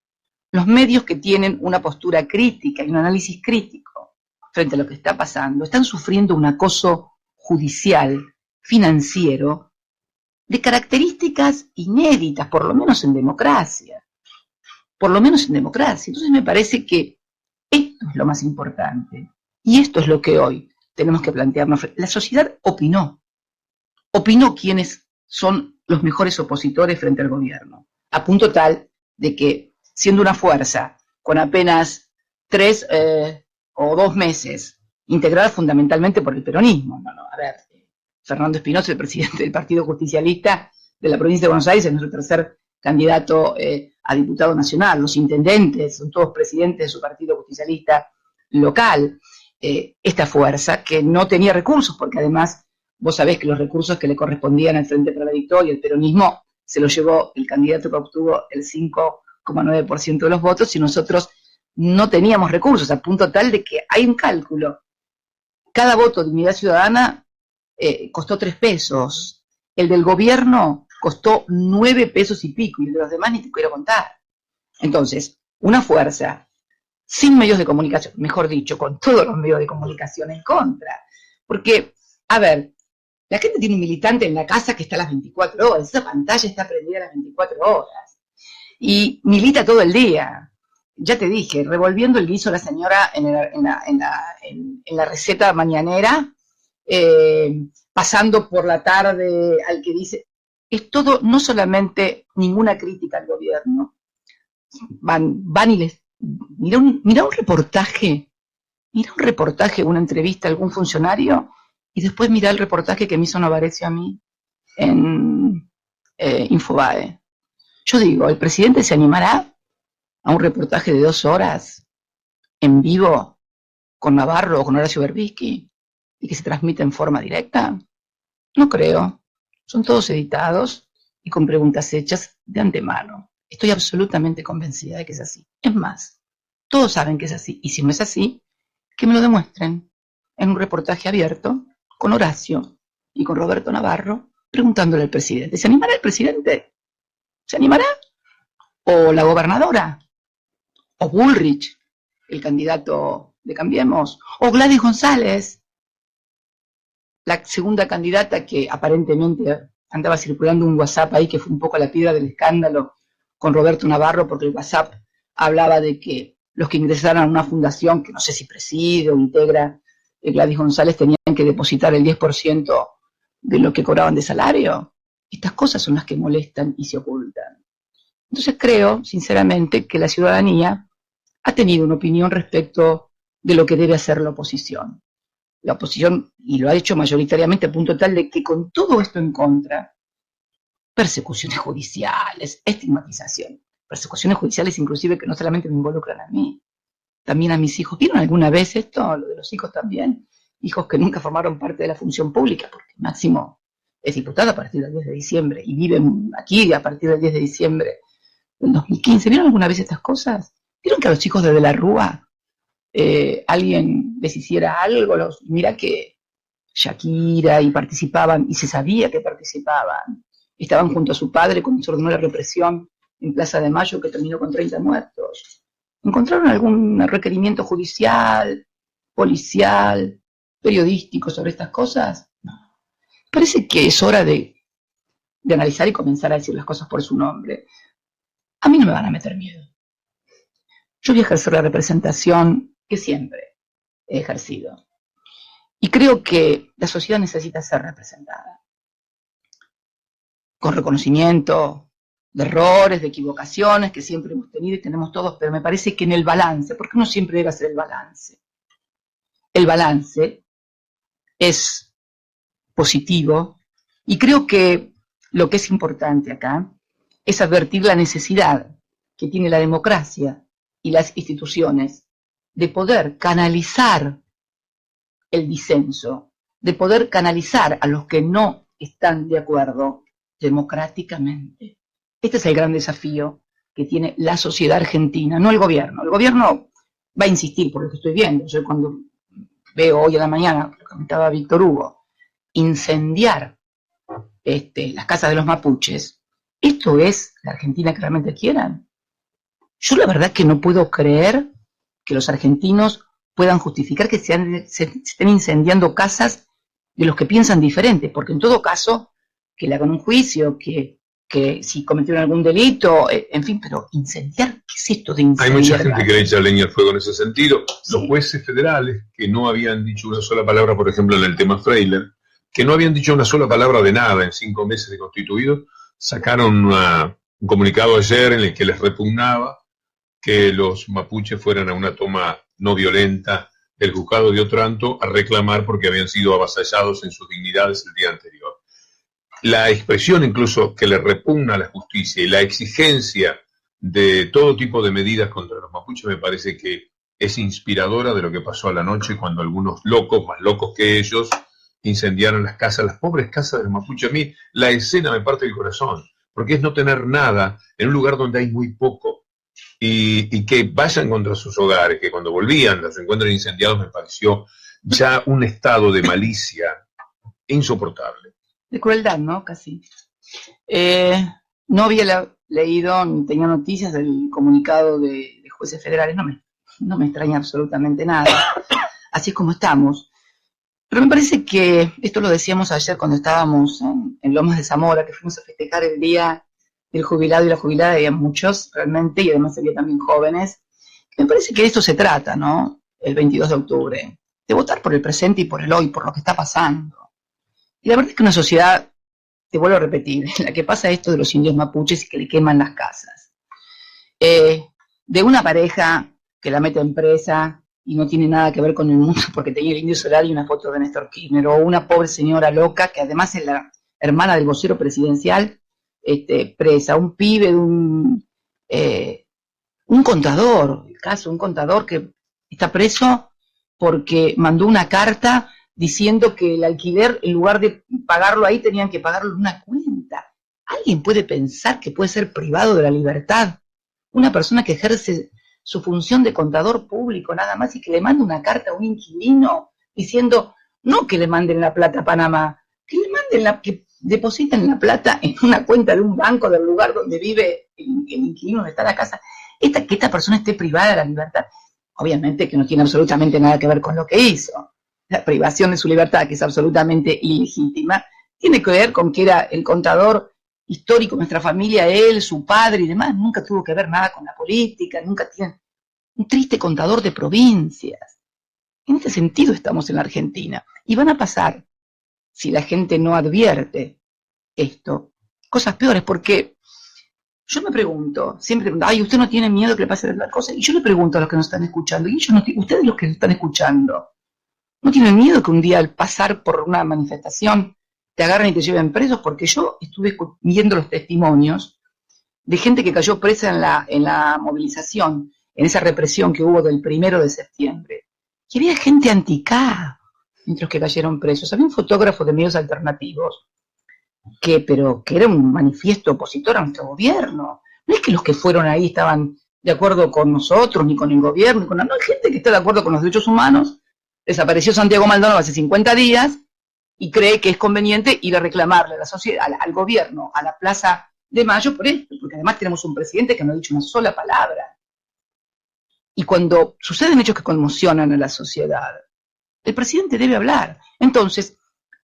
los medios que tienen una postura crítica y un análisis crítico frente a lo que está pasando, están sufriendo un acoso judicial, financiero, de características inéditas, por lo menos en democracia. Entonces me parece que esto es lo más importante. Y esto es lo que hoy tenemos que plantearnos. La sociedad opinó quiénes son los mejores opositores frente al gobierno, a punto tal de que, siendo una fuerza con apenas 3 o 2 meses, integrada fundamentalmente por el peronismo. Fernando Espinosa, el presidente del Partido Justicialista de la provincia de Buenos Aires, es nuestro tercer candidato a diputado nacional. Los intendentes son todos presidentes de su Partido Justicialista local. Esta fuerza que no tenía recursos, porque además vos sabés que los recursos que le correspondían al Frente para la Victoria, el peronismo, se los llevó el candidato que obtuvo el 5,9% de los votos, y nosotros no teníamos recursos, a punto tal de que hay un cálculo. Cada voto de Unidad Ciudadana costó 3 pesos. El del gobierno costó 9 pesos y pico, y el de los demás ni te quiero contar. Entonces, una fuerza sin medios de comunicación, mejor dicho, con todos los medios de comunicación en contra. Porque, la gente tiene un militante en la casa que está a las 24 horas, esa pantalla está prendida a las 24 horas, y milita todo el día. Ya te dije, revolviendo el guiso la señora en la receta mañanera, pasando por la tarde al que dice, es todo, no solamente ninguna crítica al gobierno, van y les, mira un reportaje, una entrevista a algún funcionario, y después mira el reportaje que me hizo Novarecio a mí en Infobae. Yo digo, ¿el presidente se animará a un reportaje de 2 horas en vivo con Navarro o con Horacio Berbisky y que se transmite en forma directa? No creo. Son todos editados y con preguntas hechas de antemano. Estoy absolutamente convencida de que es así. Es más, todos saben que es así. Y si no es así, que me lo demuestren en un reportaje abierto con Horacio y con Roberto Navarro, preguntándole al presidente. ¿Se animará el presidente? ¿Se animará? ¿O la gobernadora? ¿O Bullrich, el candidato de Cambiemos? ¿O Gladys González, la segunda candidata que aparentemente andaba circulando un WhatsApp ahí que fue un poco la piedra del escándalo con Roberto Navarro, porque el WhatsApp hablaba de que los que ingresaran a una fundación, que no sé si preside o integra Gladys González, tenían que depositar el 10% de lo que cobraban de salario? Estas cosas son las que molestan y se ocultan. Entonces creo, sinceramente, que la ciudadanía ha tenido una opinión respecto de lo que debe hacer la oposición. La oposición, y lo ha hecho mayoritariamente a punto tal de que con todo esto en contra, persecuciones judiciales, estigmatización. Persecuciones judiciales inclusive que no solamente me involucran a mí, también a mis hijos. ¿Vieron alguna vez esto? Lo de los hijos también. Hijos que nunca formaron parte de la función pública, porque Máximo es diputado a partir del 10 de diciembre y viven aquí a partir del 10 de diciembre del 2015. ¿Vieron alguna vez estas cosas? ¿Vieron que a los chicos de la Rúa alguien les hiciera algo? Mira que Shakira y participaban, y se sabía que participaban. Estaban junto a su padre cuando se ordenó la represión en Plaza de Mayo, que terminó con 30 muertos. ¿Encontraron algún requerimiento judicial, policial, periodístico sobre estas cosas? No. Parece que es hora de analizar y comenzar a decir las cosas por su nombre. A mí no me van a meter miedo. Yo voy a ejercer la representación que siempre he ejercido. Y creo que la sociedad necesita ser representada. Con reconocimiento de errores, de equivocaciones que siempre hemos tenido y tenemos todos, pero me parece que en el balance, porque uno siempre debe hacer el balance. El balance es positivo y creo que lo que es importante acá es advertir la necesidad que tiene la democracia y las instituciones de poder canalizar el disenso, de poder canalizar a los que no están de acuerdo democráticamente. Este es el gran desafío que tiene la sociedad argentina, no el gobierno. El gobierno va a insistir, por lo que estoy viendo. Yo cuando veo hoy a la mañana, lo comentaba Víctor Hugo, incendiar las casas de los mapuches, ¿esto es la Argentina que realmente quieran? Yo la verdad que no puedo creer que los argentinos puedan justificar que se estén incendiando casas de los que piensan diferente, porque en todo caso, que le hagan un juicio, que si cometieron algún delito, en fin, pero incendiar, ¿qué es esto de incendiar? Hay mucha gente que le echa leña al fuego en ese sentido. Sí. Los jueces federales que no habían dicho una sola palabra, por ejemplo, en el tema Freiler, que no habían dicho una sola palabra de nada en 5 meses de constituido, sacaron un comunicado ayer en el que les repugnaba que los mapuches fueran a una toma no violenta del juzgado de Otranto a reclamar porque habían sido avasallados en sus dignidades el día anterior. La expresión incluso que le repugna a la justicia y la exigencia de todo tipo de medidas contra los mapuches me parece que es inspiradora de lo que pasó a la noche cuando algunos locos, más locos que ellos, incendiaron las casas, las pobres casas de los mapuches. A mí la escena me parte el corazón, porque es no tener nada en un lugar donde hay muy poco y que vayan contra sus hogares, que cuando volvían los encuentren incendiados me pareció ya un estado de malicia insoportable. De crueldad, ¿no? Casi. No había leído ni tenía noticias del comunicado de jueces federales, no me extraña absolutamente nada. Así es como estamos. Pero me parece que, esto lo decíamos ayer cuando estábamos en Lomas de Zamora, que fuimos a festejar el día del jubilado y la jubilada, había muchos realmente, y además había también jóvenes. Me parece que de esto se trata, ¿no? El 22 de octubre, de votar por el presente y por el hoy, por lo que está pasando. Y la verdad es que una sociedad, te vuelvo a repetir, en la que pasa esto de los indios mapuches y que le queman las casas. De una pareja que la mete en presa y no tiene nada que ver con el mundo porque tenía el Indio Solari y una foto de Néstor Kirchner, o una pobre señora loca que además es la hermana del vocero presidencial, presa, un pibe de un contador, el caso, un contador que está preso porque mandó una carta diciendo que el alquiler, en lugar de pagarlo ahí, tenían que pagarlo en una cuenta. ¿Alguien puede pensar que puede ser privado de la libertad? Una persona que ejerce su función de contador público nada más y que le manda una carta a un inquilino diciendo, no que le manden la plata a Panamá, que le manden que depositen la plata en una cuenta de un banco del lugar donde vive el inquilino, donde está la casa. Que esta persona esté privada de la libertad, obviamente que no tiene absolutamente nada que ver con lo que hizo. La privación de su libertad, que es absolutamente ilegítima, tiene que ver con que era el contador histórico de nuestra familia, él, su padre y demás, nunca tuvo que ver nada con la política, nunca tiene un triste contador de provincias. En este sentido estamos en la Argentina. Y van a pasar, si la gente no advierte esto, cosas peores, porque yo me pregunto, siempre pregunto, ay, ¿usted no tiene miedo que le pase tal cosa? Y yo le pregunto a los que nos están escuchando, y ustedes los que están escuchando, ¿no tienen miedo que un día al pasar por una manifestación te agarren y te lleven presos, porque yo estuve viendo los testimonios de gente que cayó presa en la movilización, en esa represión que hubo del 1 de septiembre. Y había gente anti-K entre los que cayeron presos. Había un fotógrafo de medios alternativos que era un manifiesto opositor a nuestro gobierno. No es que los que fueron ahí estaban de acuerdo con nosotros, ni con el gobierno, ni con no, hay gente que está de acuerdo con los derechos humanos. Desapareció Santiago Maldonado hace 50 días y cree que es conveniente ir a reclamarle a la sociedad, al gobierno, a la Plaza de Mayo por esto, porque además tenemos un presidente que no ha dicho una sola palabra. Y cuando suceden hechos que conmocionan a la sociedad, el presidente debe hablar. Entonces,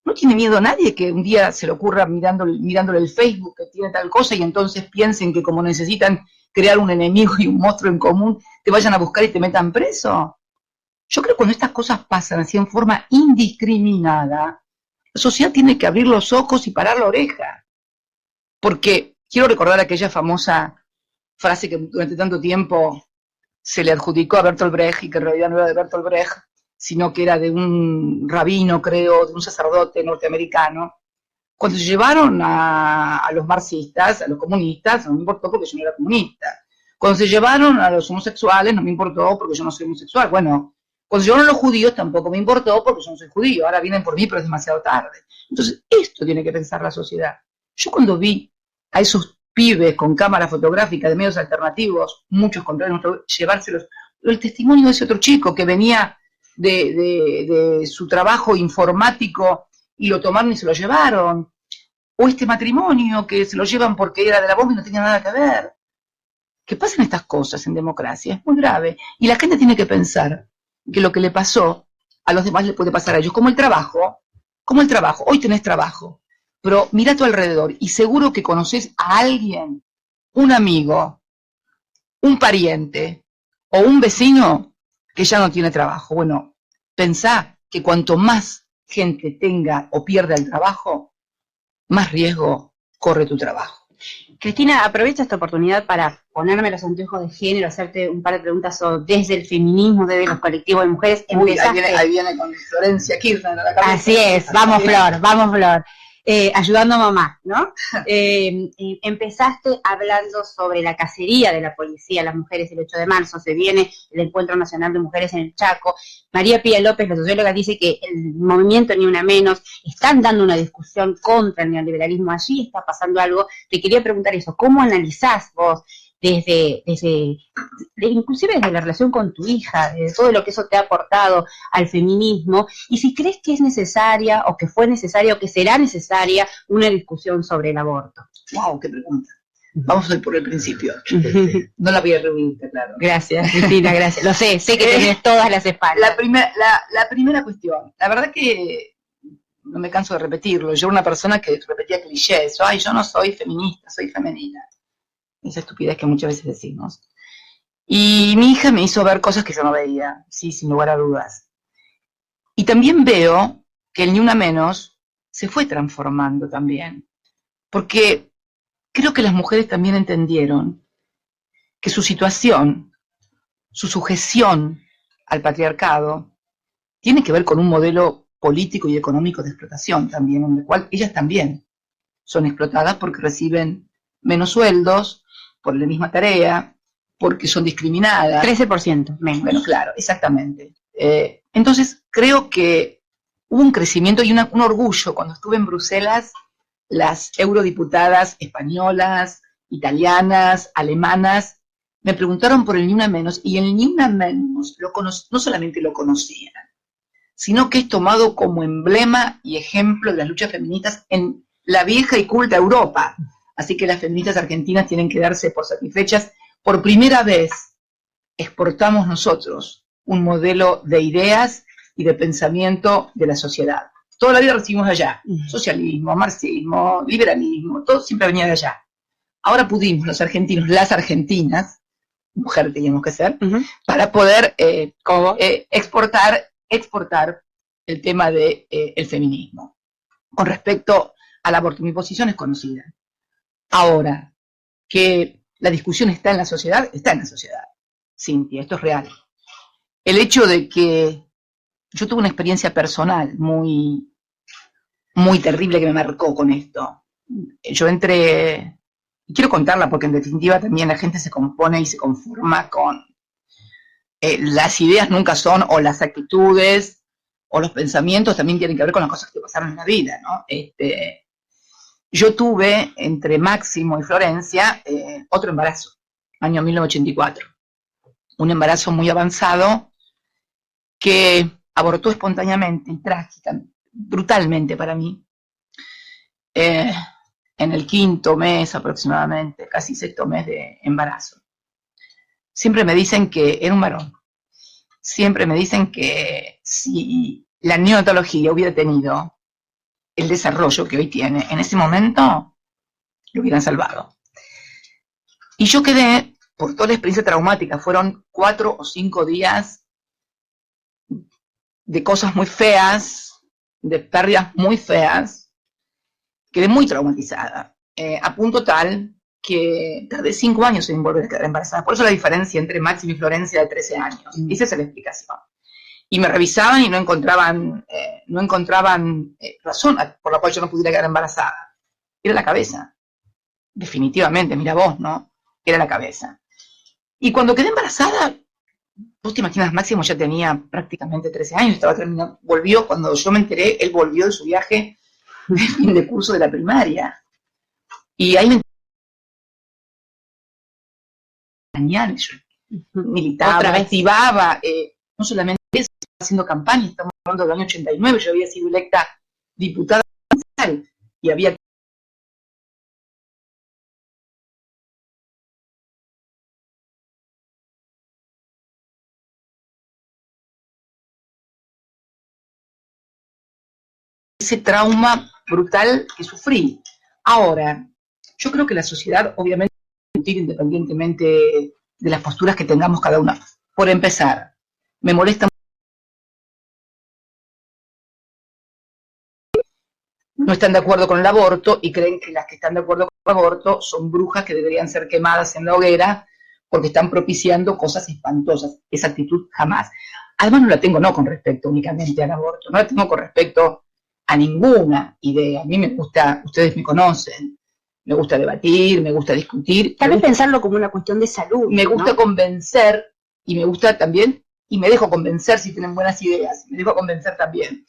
no tiene miedo a nadie que un día se le ocurra mirándole el Facebook que tiene tal cosa y entonces piensen que como necesitan crear un enemigo y un monstruo en común, te vayan a buscar y te metan preso. Yo creo que cuando estas cosas pasan así en forma indiscriminada, la sociedad tiene que abrir los ojos y parar la oreja. Porque quiero recordar aquella famosa frase que durante tanto tiempo se le adjudicó a Bertolt Brecht y que en realidad no era de Bertolt Brecht, sino que era de un rabino, creo, de un sacerdote norteamericano. Cuando se llevaron a los marxistas, a los comunistas, no me importó porque yo no era comunista. Cuando se llevaron a los homosexuales, no me importó porque yo no soy homosexual. Bueno, cuando se llevaron a los judíos, tampoco me importó porque yo no soy judío. Ahora vienen por mí, pero es demasiado tarde. Entonces, esto tiene que pensar la sociedad. Yo cuando vi a esos pibes con cámara fotográfica de medios alternativos, muchos contrarios, llevárselos, el testimonio de ese otro chico que venía de su trabajo informático y lo tomaron y se lo llevaron, o este matrimonio que se lo llevan porque era de la bomba y no tenía nada que ver. Que pasen estas cosas en democracia es muy grave, y la gente tiene que pensar que lo que le pasó a los demás le puede pasar a ellos, como el trabajo, hoy tenés trabajo, pero mira a tu alrededor y seguro que conoces a alguien, un amigo, un pariente o un vecino que ya no tiene trabajo. Bueno, pensá que cuanto más gente tenga o pierda el trabajo, más riesgo corre tu trabajo. Cristina, aprovecho esta oportunidad para ponerme los anteojos de género, hacerte un par de preguntas desde el feminismo, desde los colectivos de mujeres. Uy, ahí viene con Florencia Kirchner a la cabeza. Así es, vamos Flor. Ayudando a mamá, ¿no? Empezaste hablando sobre la cacería de la policía a las mujeres el 8 de marzo, se viene el Encuentro Nacional de Mujeres en el Chaco. María Pía López, la socióloga, dice que el movimiento Ni Una Menos están dando una discusión contra el neoliberalismo, allí está pasando algo. Te quería preguntar eso, ¿cómo analizás vos inclusive desde la relación con tu hija, de todo lo que eso te ha aportado al feminismo, y si crees que es necesaria, o que fue necesaria, o que será necesaria una discusión sobre el aborto? ¡Wow! ¡Qué pregunta! Vamos a ir por el principio. No la voy a reunir, claro. Gracias, Cristina, gracias. Lo sé que tenés todas las espaldas. La primera cuestión, la verdad que no me canso de repetirlo, yo era una persona que repetía clichés, yo no soy feminista, soy femenina. Esa estupidez que muchas veces decimos. Y mi hija me hizo ver cosas que yo no veía, sí, sin lugar a dudas. Y también veo que el Ni Una Menos se fue transformando también, porque creo que las mujeres también entendieron que su situación, su sujeción al patriarcado, tiene que ver con un modelo político y económico de explotación también, en el cual ellas también son explotadas porque reciben menos sueldos, por la misma tarea, porque son discriminadas. 13% menos. Bueno, claro, exactamente. Entonces, creo que hubo un crecimiento y un orgullo. Cuando estuve en Bruselas, las eurodiputadas españolas, italianas, alemanas, me preguntaron por el Ni Una Menos, y el Ni Una Menos no solamente lo conocían, sino que es tomado como emblema y ejemplo de las luchas feministas en la vieja y culta Europa. Así que las feministas argentinas tienen que darse por satisfechas. Por primera vez exportamos nosotros un modelo de ideas y de pensamiento de la sociedad. Toda la vida recibimos allá, socialismo, marxismo, liberalismo, todo siempre venía de allá. Ahora pudimos los argentinos, las argentinas, mujer teníamos que ser, para poder exportar el tema del feminismo. Con respecto al aborto, mi posición es conocida. Ahora, que la discusión está en la sociedad, Cintia, esto es real. El hecho de que yo tuve una experiencia personal muy muy terrible que me marcó con esto. Yo entré, y quiero contarla porque en definitiva también la gente se compone y se conforma con las ideas nunca son, o las actitudes, o los pensamientos también tienen que ver con las cosas que pasaron en la vida, ¿no? Yo tuve, entre Máximo y Florencia, otro embarazo, año 1984. Un embarazo muy avanzado que abortó espontáneamente y trágica, brutalmente para mí, en el 5.º mes aproximadamente, casi 6.º mes de embarazo. Siempre me dicen que era un varón. Siempre me dicen que si la neonatología hubiera tenido el desarrollo que hoy tiene, en ese momento lo hubieran salvado. Y yo quedé, por toda la experiencia traumática, fueron 4 o 5 días de cosas muy feas, de pérdidas muy feas, quedé muy traumatizada, a punto tal que tardé 5 años en volver a quedar embarazada. Por eso la diferencia entre Máximo y Florencia de 13 años. Esa es la explicación. Y me revisaban y no encontraban razón por la cual yo no pudiera quedar embarazada. Era la cabeza. Definitivamente, mira vos, ¿no? Era la cabeza. Y cuando quedé embarazada, vos te imaginas, Máximo ya tenía prácticamente 13 años, estaba terminando, volvió, cuando yo me enteré, él volvió de su viaje de fin de curso de la primaria. Y ahí me engañaron, yo militaba, activaba, no solamente eso, estaba haciendo campaña, estamos hablando del año 89, yo había sido electa diputada nacional y había ese trauma brutal que sufrí. Ahora, yo creo que la sociedad, obviamente, independientemente de las posturas que tengamos cada una. Por empezar, me molesta no están de acuerdo con el aborto y creen que las que están de acuerdo con el aborto son brujas que deberían ser quemadas en la hoguera porque están propiciando cosas espantosas. Esa actitud jamás. Además no la tengo no con respecto únicamente al aborto, no la tengo con respecto a ninguna idea. A mí me gusta, ustedes me conocen, me gusta debatir, me gusta discutir. Tal vez pensarlo como una cuestión de salud. Me gusta, ¿no?, convencer, y me gusta también, y me dejo convencer si tienen buenas ideas, me dejo convencer también.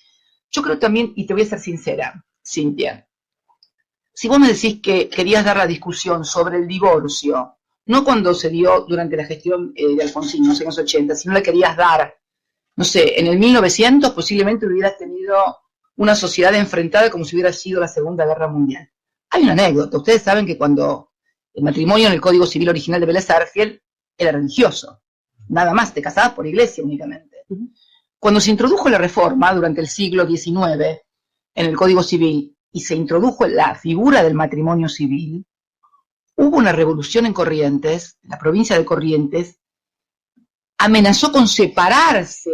Yo creo también, y te voy a ser sincera, Cintia, si vos me decís que querías dar la discusión sobre el divorcio, no cuando se dio durante la gestión de Alfonsín, no sé, en los 80, si no la querías dar, no sé, en el 1900 posiblemente hubieras tenido una sociedad enfrentada como si hubiera sido la Segunda Guerra Mundial. Hay una anécdota, ustedes saben que cuando el matrimonio en el Código Civil original de Vélez Sarsfield era religioso, nada más, te casabas por iglesia únicamente. Cuando se introdujo la reforma durante el siglo XIX en el Código Civil y se introdujo la figura del matrimonio civil, hubo una revolución en Corrientes, la provincia de Corrientes amenazó con separarse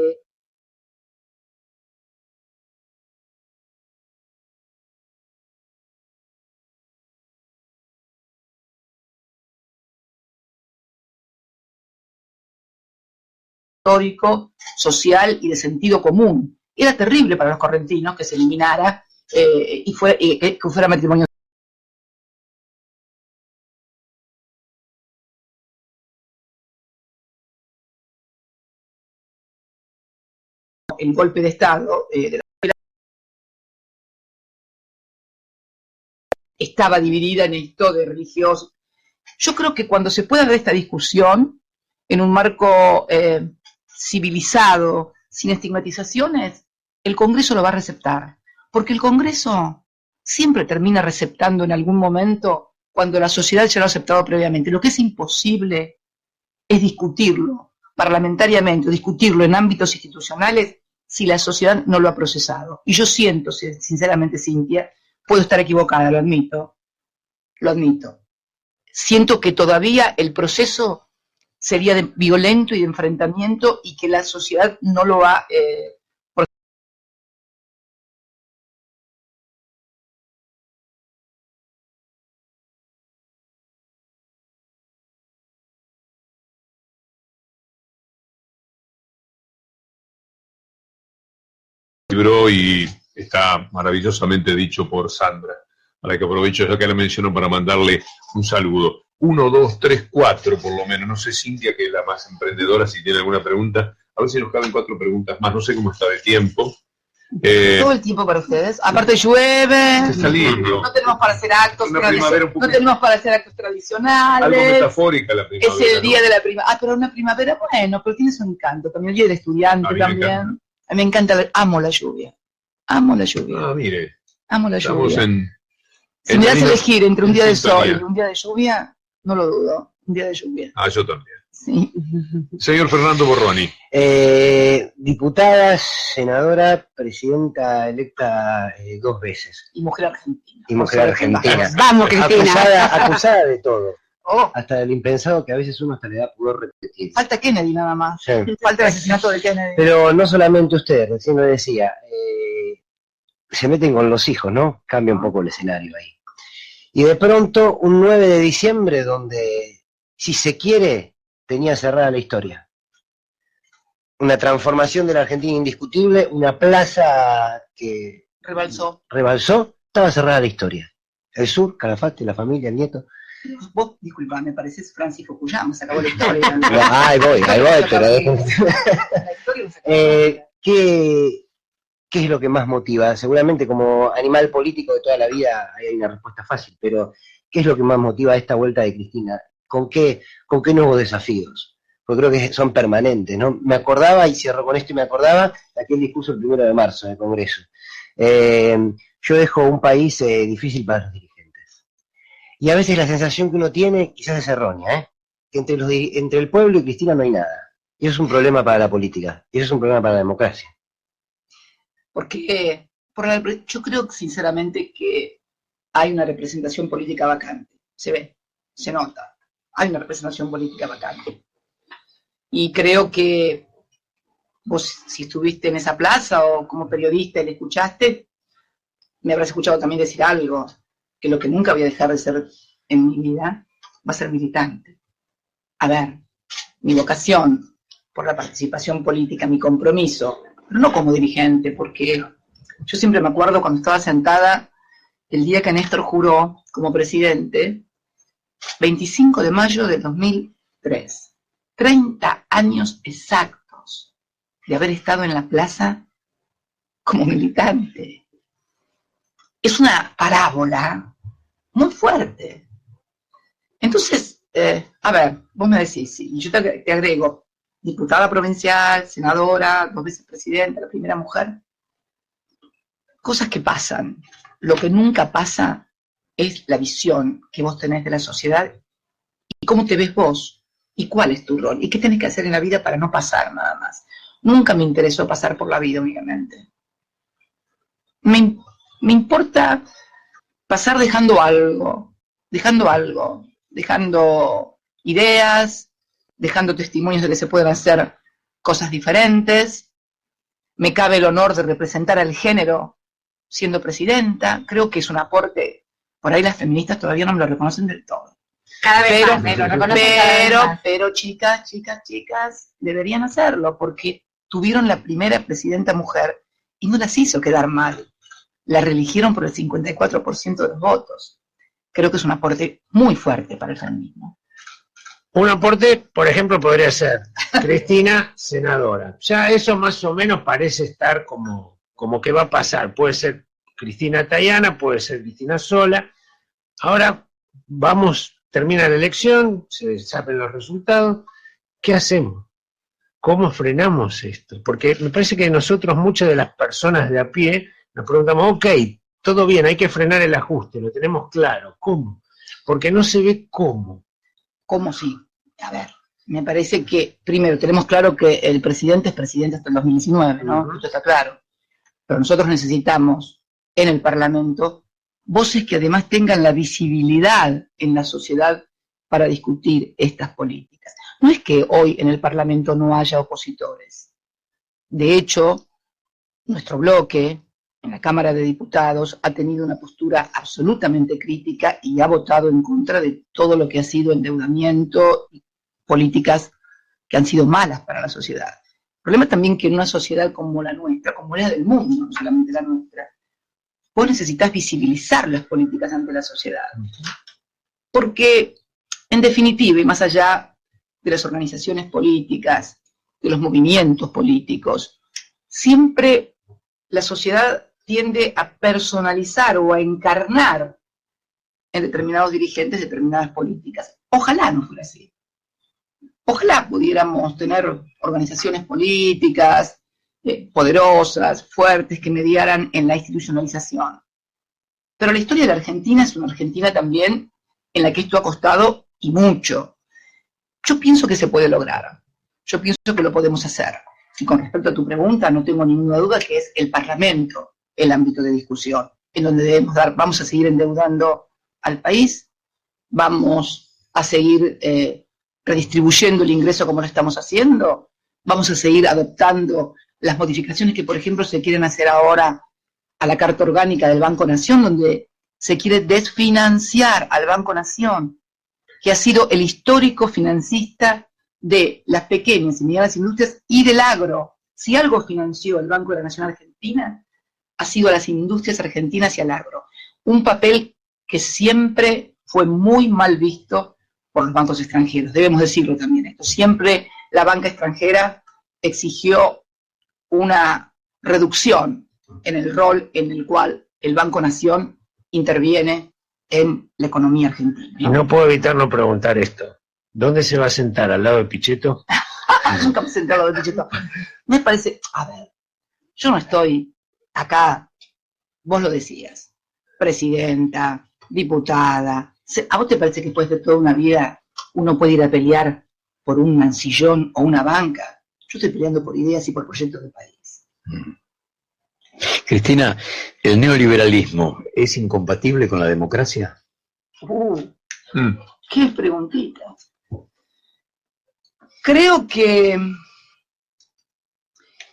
histórico, social y de sentido común. Era terrible para los correntinos que se eliminara que fuera matrimonio. El golpe de Estado de la estaba dividida en esto de religiosos. Yo creo que cuando se pueda dar esta discusión en un marco civilizado, sin estigmatizaciones, el Congreso lo va a receptar, porque el Congreso siempre termina receptando en algún momento cuando la sociedad ya lo ha aceptado previamente. Lo que es imposible es discutirlo parlamentariamente, discutirlo en ámbitos institucionales si la sociedad no lo ha procesado. Y yo siento, sinceramente, Cintia, puedo estar equivocada, lo admito, siento que todavía el proceso sería de violento y de enfrentamiento y que la sociedad no lo ha libro y está maravillosamente dicho por Sandra, a la que aprovecho ya que la menciono para mandarle un saludo. 1, 2, 3, 4 por lo menos. No sé, Cintia, que es la más emprendedora, si tiene alguna pregunta. A ver si nos caben 4 preguntas más. No sé cómo está de tiempo. Todo el tiempo para ustedes. Aparte llueve. Está lindo. No tenemos para hacer actos Una primavera un poco- no tenemos para hacer actos tradicionales. Algo metafórica la primavera. Es el día ¿no? de la primavera. Ah, pero una primavera, bueno, pero tiene su encanto. También el día del estudiante A mí me también. encanta. A mí me encanta, amo la lluvia. Amo la lluvia. Ah, mire, Amo la estamos lluvia. Si en me la das a misma- elegir entre un en día de sol sintonía. y un día de lluvia, no lo dudo. Un día de lluvia. Ah, yo también. Sí. Señor Fernando Borroni. Diputada, senadora, presidenta electa 2 veces. Y mujer argentina. Y mujer argentina. Vamos, Cristina. Acusada de todo. Oh, Hasta del impensado que a veces uno hasta le da pudor repetir. falta Kennedy nada más. Sí. Falta el asesinato de Kennedy. Pero no solamente usted, recién lo decía, se meten con los hijos, ¿no? Cambia un poco el escenario ahí. Y de pronto, un 9 de diciembre, donde, si se quiere, tenía cerrada la historia. Una transformación de la Argentina indiscutible, una plaza que Rebalsó. rebalsó, estaba cerrada la historia. El sur, Calafate, la familia, el nieto. Vos, disculpa, me pareces Francis Fukuyama, se acabó la historia. No, ahí voy, pero... La historia se acabó. ¿Qué es lo que más motiva? Seguramente como animal político de toda la vida hay una respuesta fácil, pero ¿qué es lo que más motiva esta vuelta de Cristina? ¿Con qué nuevos desafíos? Porque creo que son permanentes, ¿no? Me acordaba, y cierro con esto, y me acordaba de aquel discurso el 1 de marzo en el Congreso. Yo dejo un país difícil para los dirigentes. Y a veces la sensación que uno tiene, quizás es errónea, que entre el pueblo y Cristina no hay nada. Y eso es un problema para la política, y eso es un problema para la democracia. Porque yo creo sinceramente que hay una representación política vacante. Se ve, se nota. Hay una representación política vacante. Y creo que vos, si estuviste en esa plaza o como periodista y le escuchaste, me habrás escuchado también decir algo, que lo que nunca voy a dejar de ser en mi vida va a ser militante. A ver, mi vocación por la participación política, mi compromiso, pero no como dirigente, porque yo siempre me acuerdo cuando estaba sentada el día que Néstor juró como presidente, 25 de mayo de 2003, 30 años exactos de haber estado en la plaza como militante. Es una parábola muy fuerte. Entonces, a ver, vos me decís, y yo te agrego, diputada provincial, senadora, 2 veces presidenta, la primera mujer. Cosas que pasan. Lo que nunca pasa es la visión que vos tenés de la sociedad y cómo te ves vos y cuál es tu rol y qué tenés que hacer en la vida para no pasar nada más. Nunca me interesó pasar por la vida únicamente. Me importa pasar dejando algo, dejando ideas, dejando testimonios de que se pueden hacer cosas diferentes. Me cabe el honor de representar al género siendo presidenta. Creo que es un aporte. Por ahí las feministas todavía no me lo reconocen del todo. Cada vez más, lo reconocen cada vez más. Pero chicas, deberían hacerlo porque tuvieron la primera presidenta mujer y no las hizo quedar mal. La reeligieron por el 54% de los votos. Creo que es un aporte muy fuerte para el feminismo. Un aporte, por ejemplo, podría ser Cristina, senadora. Ya eso más o menos parece estar como que va a pasar. Puede ser Cristina Tayana, puede ser Cristina sola. Ahora termina la elección, se saben los resultados. ¿Qué hacemos? ¿Cómo frenamos esto? Porque me parece que nosotros, muchas de las personas de a pie, nos preguntamos, ok, todo bien, hay que frenar el ajuste, lo tenemos claro. ¿Cómo? Porque no se ve cómo. ¿Cómo sí? A ver, me parece que, primero, tenemos claro que el presidente es presidente hasta el 2019, ¿no? Esto está claro. Pero nosotros necesitamos, en el Parlamento, voces que además tengan la visibilidad en la sociedad para discutir estas políticas. No es que hoy en el Parlamento no haya opositores. De hecho, nuestro bloque, en la Cámara de Diputados, ha tenido una postura absolutamente crítica y ha votado en contra de todo lo que ha sido endeudamiento y políticas que han sido malas para la sociedad. problema también que en una sociedad como la nuestra, como la del mundo, no solamente la nuestra, vos necesitas visibilizar las políticas ante la sociedad. Porque, en definitiva, y más allá de las organizaciones políticas, de los movimientos políticos, siempre la sociedad tiende a personalizar o a encarnar en determinados dirigentes determinadas políticas. Ojalá no fuera así. Ojalá pudiéramos tener organizaciones políticas poderosas, fuertes, que mediaran en la institucionalización. Pero la historia de la Argentina es una Argentina también en la que esto ha costado y mucho. Yo pienso que se puede lograr. Yo pienso que lo podemos hacer. Y con respecto a tu pregunta, no tengo ninguna duda que es el Parlamento el ámbito de discusión, en donde vamos a seguir endeudando al país, vamos a seguir redistribuyendo el ingreso como lo estamos haciendo, vamos a seguir adoptando las modificaciones que, por ejemplo, se quieren hacer ahora a la Carta Orgánica del Banco Nación, donde se quiere desfinanciar al Banco Nación, que ha sido el histórico financista de las pequeñas y medianas industrias y del agro. Si algo financió el Banco de la Nación Argentina, ha sido a las industrias argentinas y al agro. Un papel que siempre fue muy mal visto por los bancos extranjeros. Debemos decirlo también esto. Siempre la banca extranjera exigió una reducción en el rol en el cual el Banco Nación interviene en la economía argentina. Y no puedo evitar no preguntar esto. ¿Dónde se va a sentar? ¿Al lado de Pichetto? Nunca me he sentado de Pichetto. Me parece, a ver, yo no estoy acá, vos lo decías, presidenta, diputada. ¿A vos te parece que después de toda una vida uno puede ir a pelear por un mancillón o una banca? Yo estoy peleando por ideas y por proyectos de país. Cristina, ¿el neoliberalismo es incompatible con la democracia? Qué preguntita. Creo que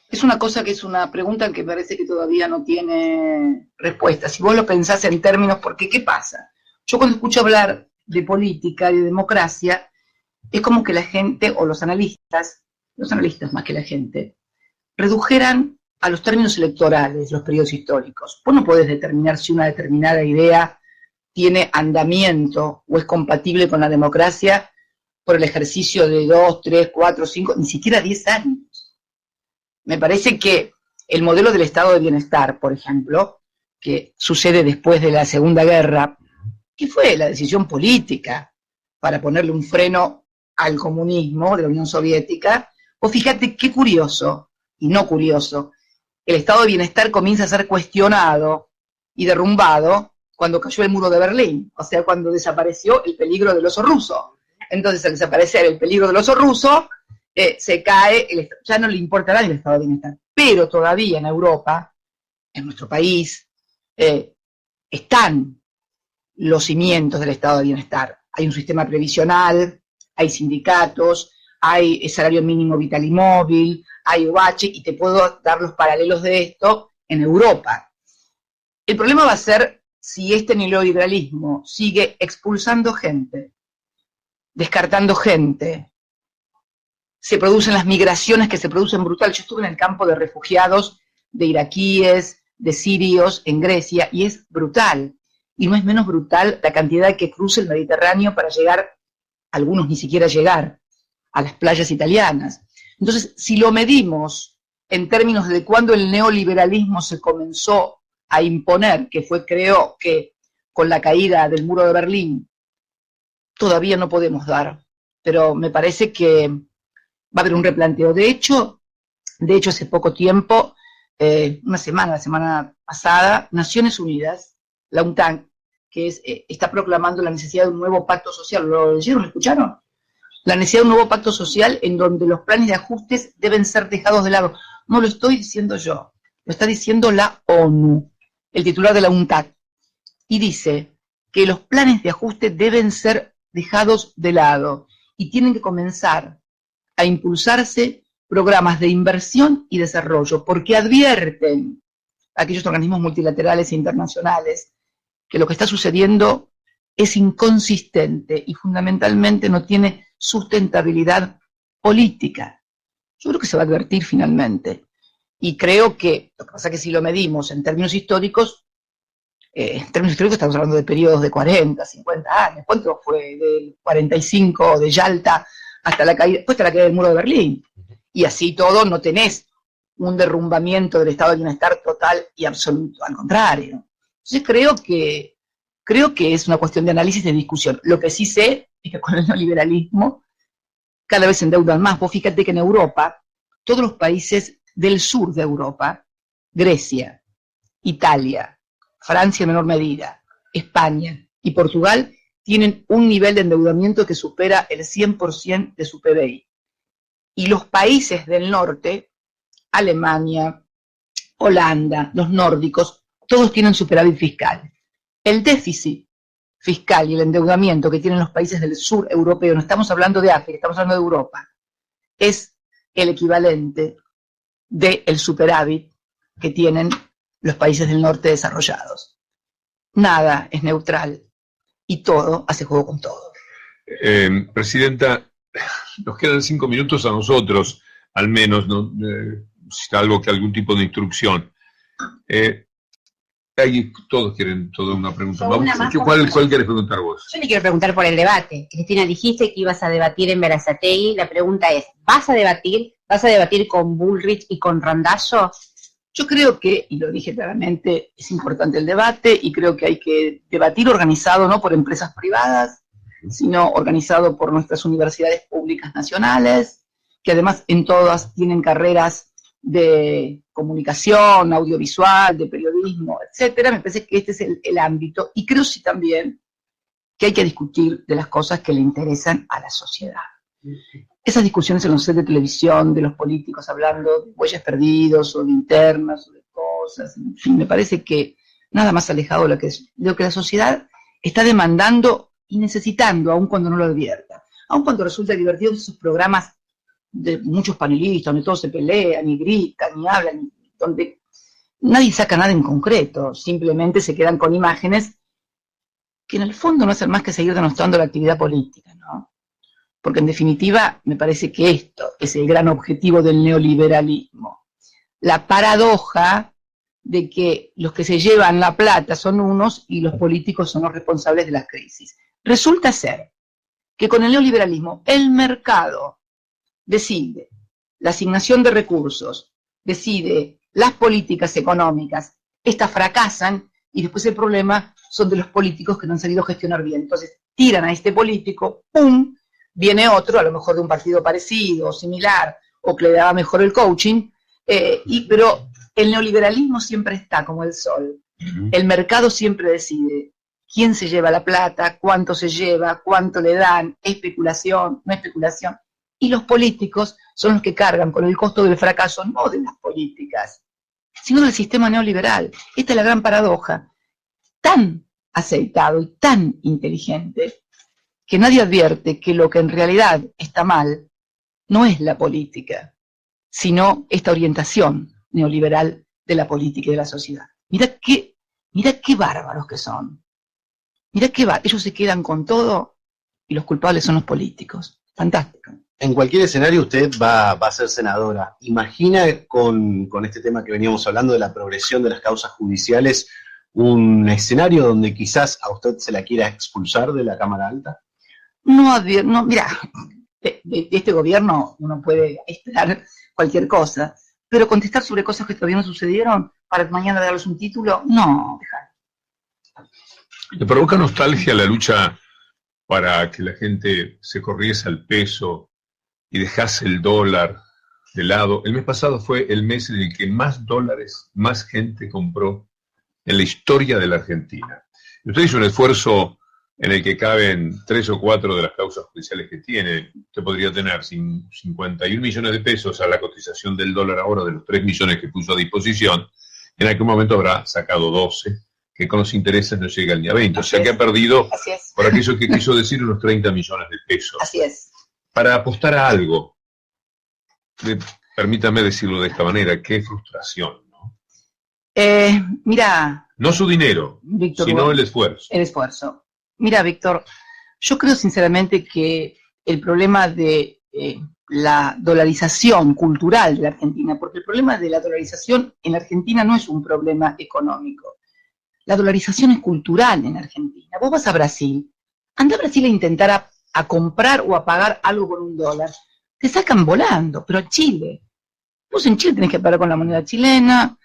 es una cosa que es una pregunta que parece que todavía no tiene respuesta. Si vos lo pensás en términos, porque ¿qué pasa? Yo cuando escucho hablar de política y de democracia, es como que la gente, o los analistas más que la gente, redujeran a los términos electorales los periodos históricos. Vos no podés determinar si una determinada idea tiene andamiento o es compatible con la democracia por el ejercicio de 2, 3, 4, 5, ni siquiera 10 años. Me parece que el modelo del estado de bienestar, por ejemplo, que sucede después de la Segunda Guerra, que fue la decisión política para ponerle un freno al comunismo de la Unión Soviética, o fíjate qué curioso, y no curioso, el estado de bienestar comienza a ser cuestionado y derrumbado cuando cayó el muro de Berlín, o sea, cuando desapareció el peligro del oso ruso. Entonces, al desaparecer el peligro del oso ruso, se cae, ya no le importa a nadie el estado de bienestar. Pero todavía en Europa, en nuestro país, están los cimientos del estado de bienestar. Hay un sistema previsional, hay sindicatos, hay salario mínimo vital y móvil, hay UH, y te puedo dar los paralelos de esto en Europa. El problema va a ser si este neoliberalismo sigue expulsando gente, descartando gente, se producen las migraciones que se producen brutal. Yo estuve en el campo de refugiados, de iraquíes, de sirios, en Grecia, y es brutal. Y no es menos brutal la cantidad que cruza el Mediterráneo para llegar, algunos ni siquiera llegar, a las playas italianas. Entonces, si lo medimos en términos de cuándo el neoliberalismo se comenzó a imponer, que fue, creo que con la caída del muro de Berlín, todavía no podemos dar, pero me parece que va a haber un replanteo. De hecho, hace poco tiempo, la semana pasada, Naciones Unidas, la UNTAN, que está proclamando la necesidad de un nuevo pacto social. ¿Lo leyeron? ¿Lo escucharon? La necesidad de un nuevo pacto social en donde los planes de ajustes deben ser dejados de lado. No lo estoy diciendo yo, lo está diciendo la ONU, el titular de la UNTAC, y dice que los planes de ajuste deben ser dejados de lado y tienen que comenzar a impulsarse programas de inversión y desarrollo, porque advierten a aquellos organismos multilaterales e internacionales que lo que está sucediendo es inconsistente y fundamentalmente no tiene sustentabilidad política. Yo creo que se va a advertir finalmente. Y creo que, lo que pasa es que si lo medimos en términos históricos estamos hablando de periodos de 40, 50 años. ¿Cuánto fue? Del 45 de Yalta hasta la caída, después de la caída del muro de Berlín. Y así todo no tenés un derrumbamiento del estado de bienestar total y absoluto, al contrario. Entonces creo que es una cuestión de análisis y de discusión. Lo que sí sé es que con el neoliberalismo cada vez se endeudan más. Vos fíjate que en Europa, todos los países del sur de Europa, Grecia, Italia, Francia en menor medida, España y Portugal, tienen un nivel de endeudamiento que supera el 100% de su PBI. Y los países del norte, Alemania, Holanda, los nórdicos, todos tienen superávit fiscal. El déficit fiscal y el endeudamiento que tienen los países del sur europeo, no estamos hablando de África, estamos hablando de Europa, es el equivalente del superávit que tienen los países del norte desarrollados. Nada es neutral y todo hace juego con todo. Presidenta, nos quedan 5 minutos a nosotros, al menos, ¿no? Algún tipo de instrucción. Todos quieren toda una pregunta. ¿Cuál quieres preguntar vos? Yo le quiero preguntar por el debate. Cristina, dijiste que ibas a debatir en Berazategui. La pregunta es, ¿vas a debatir con Bullrich y con Randazzo? Yo creo que, y lo dije claramente, es importante el debate y creo que hay que debatir organizado no por empresas privadas, sino organizado por nuestras universidades públicas nacionales, que además en todas tienen carreras de comunicación, audiovisual, de periodismo, etcétera. Me parece que este es el ámbito, y creo sí también que hay que discutir de las cosas que le interesan a la sociedad. Esas discusiones en los sets de televisión, de los políticos hablando de huellas perdidos, o de internas, o de cosas, en fin, me parece que nada más alejado de lo que la sociedad está demandando y necesitando, aun cuando no lo advierta. Aun cuando resulta divertido esos programas de muchos panelistas, donde todos se pelean, y gritan, y hablan, donde nadie saca nada en concreto, simplemente se quedan con imágenes que en el fondo no hacen más que seguir denostando la actividad política, ¿no? Porque en definitiva me parece que esto es el gran objetivo del neoliberalismo. La paradoja de que los que se llevan la plata son unos y los políticos son los responsables de la crisis. Resulta ser que con el neoliberalismo el mercado decide la asignación de recursos, decide las políticas económicas, estas fracasan y después el problema son de los políticos que no han sabido gestionar bien. Entonces tiran a este político, ¡pum!, viene otro, a lo mejor de un partido parecido o similar, o que le daba mejor el coaching, pero el neoliberalismo siempre está como el sol. El mercado siempre decide quién se lleva la plata, cuánto se lleva, cuánto le dan, especulación, no especulación. Y los políticos son los que cargan con el costo del fracaso, no de las políticas, sino del sistema neoliberal. Esta es la gran paradoja, tan aceitado y tan inteligente, que nadie advierte que lo que en realidad está mal no es la política, sino esta orientación neoliberal de la política y de la sociedad. Mirá qué bárbaros que son. Ellos se quedan con todo y los culpables son los políticos. Fantástico. En cualquier escenario usted va a ser senadora. ¿Imagina con este tema que veníamos hablando de la progresión de las causas judiciales un escenario donde quizás a usted se la quiera expulsar de la Cámara Alta? No, mira, de este gobierno uno puede esperar cualquier cosa, pero contestar sobre cosas que todavía no sucedieron para mañana darles un título, no, dejar. ¿Le provoca nostalgia la lucha para que la gente se corriese al peso y dejase el dólar de lado? El mes pasado fue el mes en el que más dólares, más gente compró en la historia de la Argentina. Y usted hizo un esfuerzo en el que caben 3 o 4 de las causas judiciales que tiene. Usted podría tener 51 millones de pesos a la cotización del dólar ahora, de los 3 millones que puso a disposición. En aquel momento habrá sacado 12, que con los intereses no llega al día 20. O sea que ha perdido, por aquello que quiso decir, unos 30 millones de pesos. Así es. Para apostar a algo, permítame decirlo de esta manera, qué frustración, ¿no? Mira. No su dinero, Víctor, sino el esfuerzo. El esfuerzo. Mira, Víctor, yo creo sinceramente que el problema de la dolarización cultural de la Argentina, porque el problema de la dolarización en la Argentina no es un problema económico. La dolarización es cultural en Argentina. Vos vas a Brasil, anda a Brasil a intentar a comprar o a pagar algo con $1, te sacan volando, pero a Chile. Vos en Chile tenés que pagar con la moneda chilena,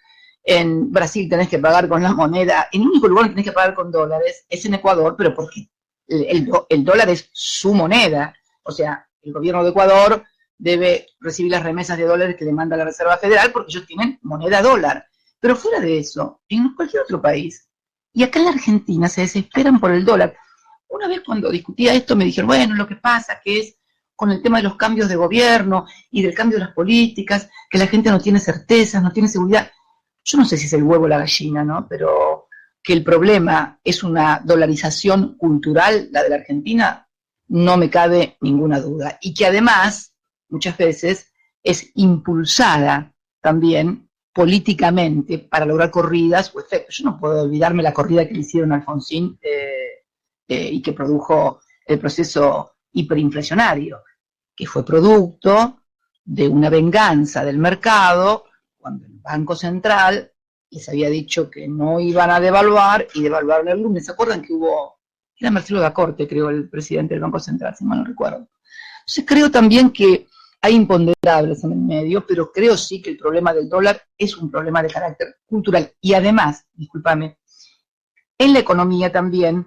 en Brasil tenés que pagar con la moneda, en el único lugar que tenés que pagar con dólares es en Ecuador, pero porque el dólar es su moneda. O sea, el gobierno de Ecuador debe recibir las remesas de dólares que le manda la Reserva Federal porque ellos tienen moneda dólar. Pero fuera de eso, en cualquier otro país, y acá en la Argentina se desesperan por el dólar. Una vez cuando discutía esto me dijeron, bueno, lo que pasa que es con el tema de los cambios de gobierno y del cambio de las políticas, que la gente no tiene certezas, no tiene seguridad. Yo no sé si es el huevo o la gallina, ¿no? Pero que el problema es una dolarización cultural, la de la Argentina, no me cabe ninguna duda. Y que además, muchas veces, es impulsada también políticamente para lograr corridas o efectos. Yo no puedo olvidarme la corrida que le hicieron a Alfonsín y que produjo el proceso hiperinflacionario, que fue producto de una venganza del mercado cuando el Banco Central les había dicho que no iban a devaluar y devaluaron el lunes. ¿Se acuerdan que hubo? Era Marcelo Lacorte, creo, el presidente del Banco Central, si mal no recuerdo. Entonces creo también que hay imponderables en el medio, pero creo sí que el problema del dólar es un problema de carácter cultural. Y además, discúlpame, en la economía también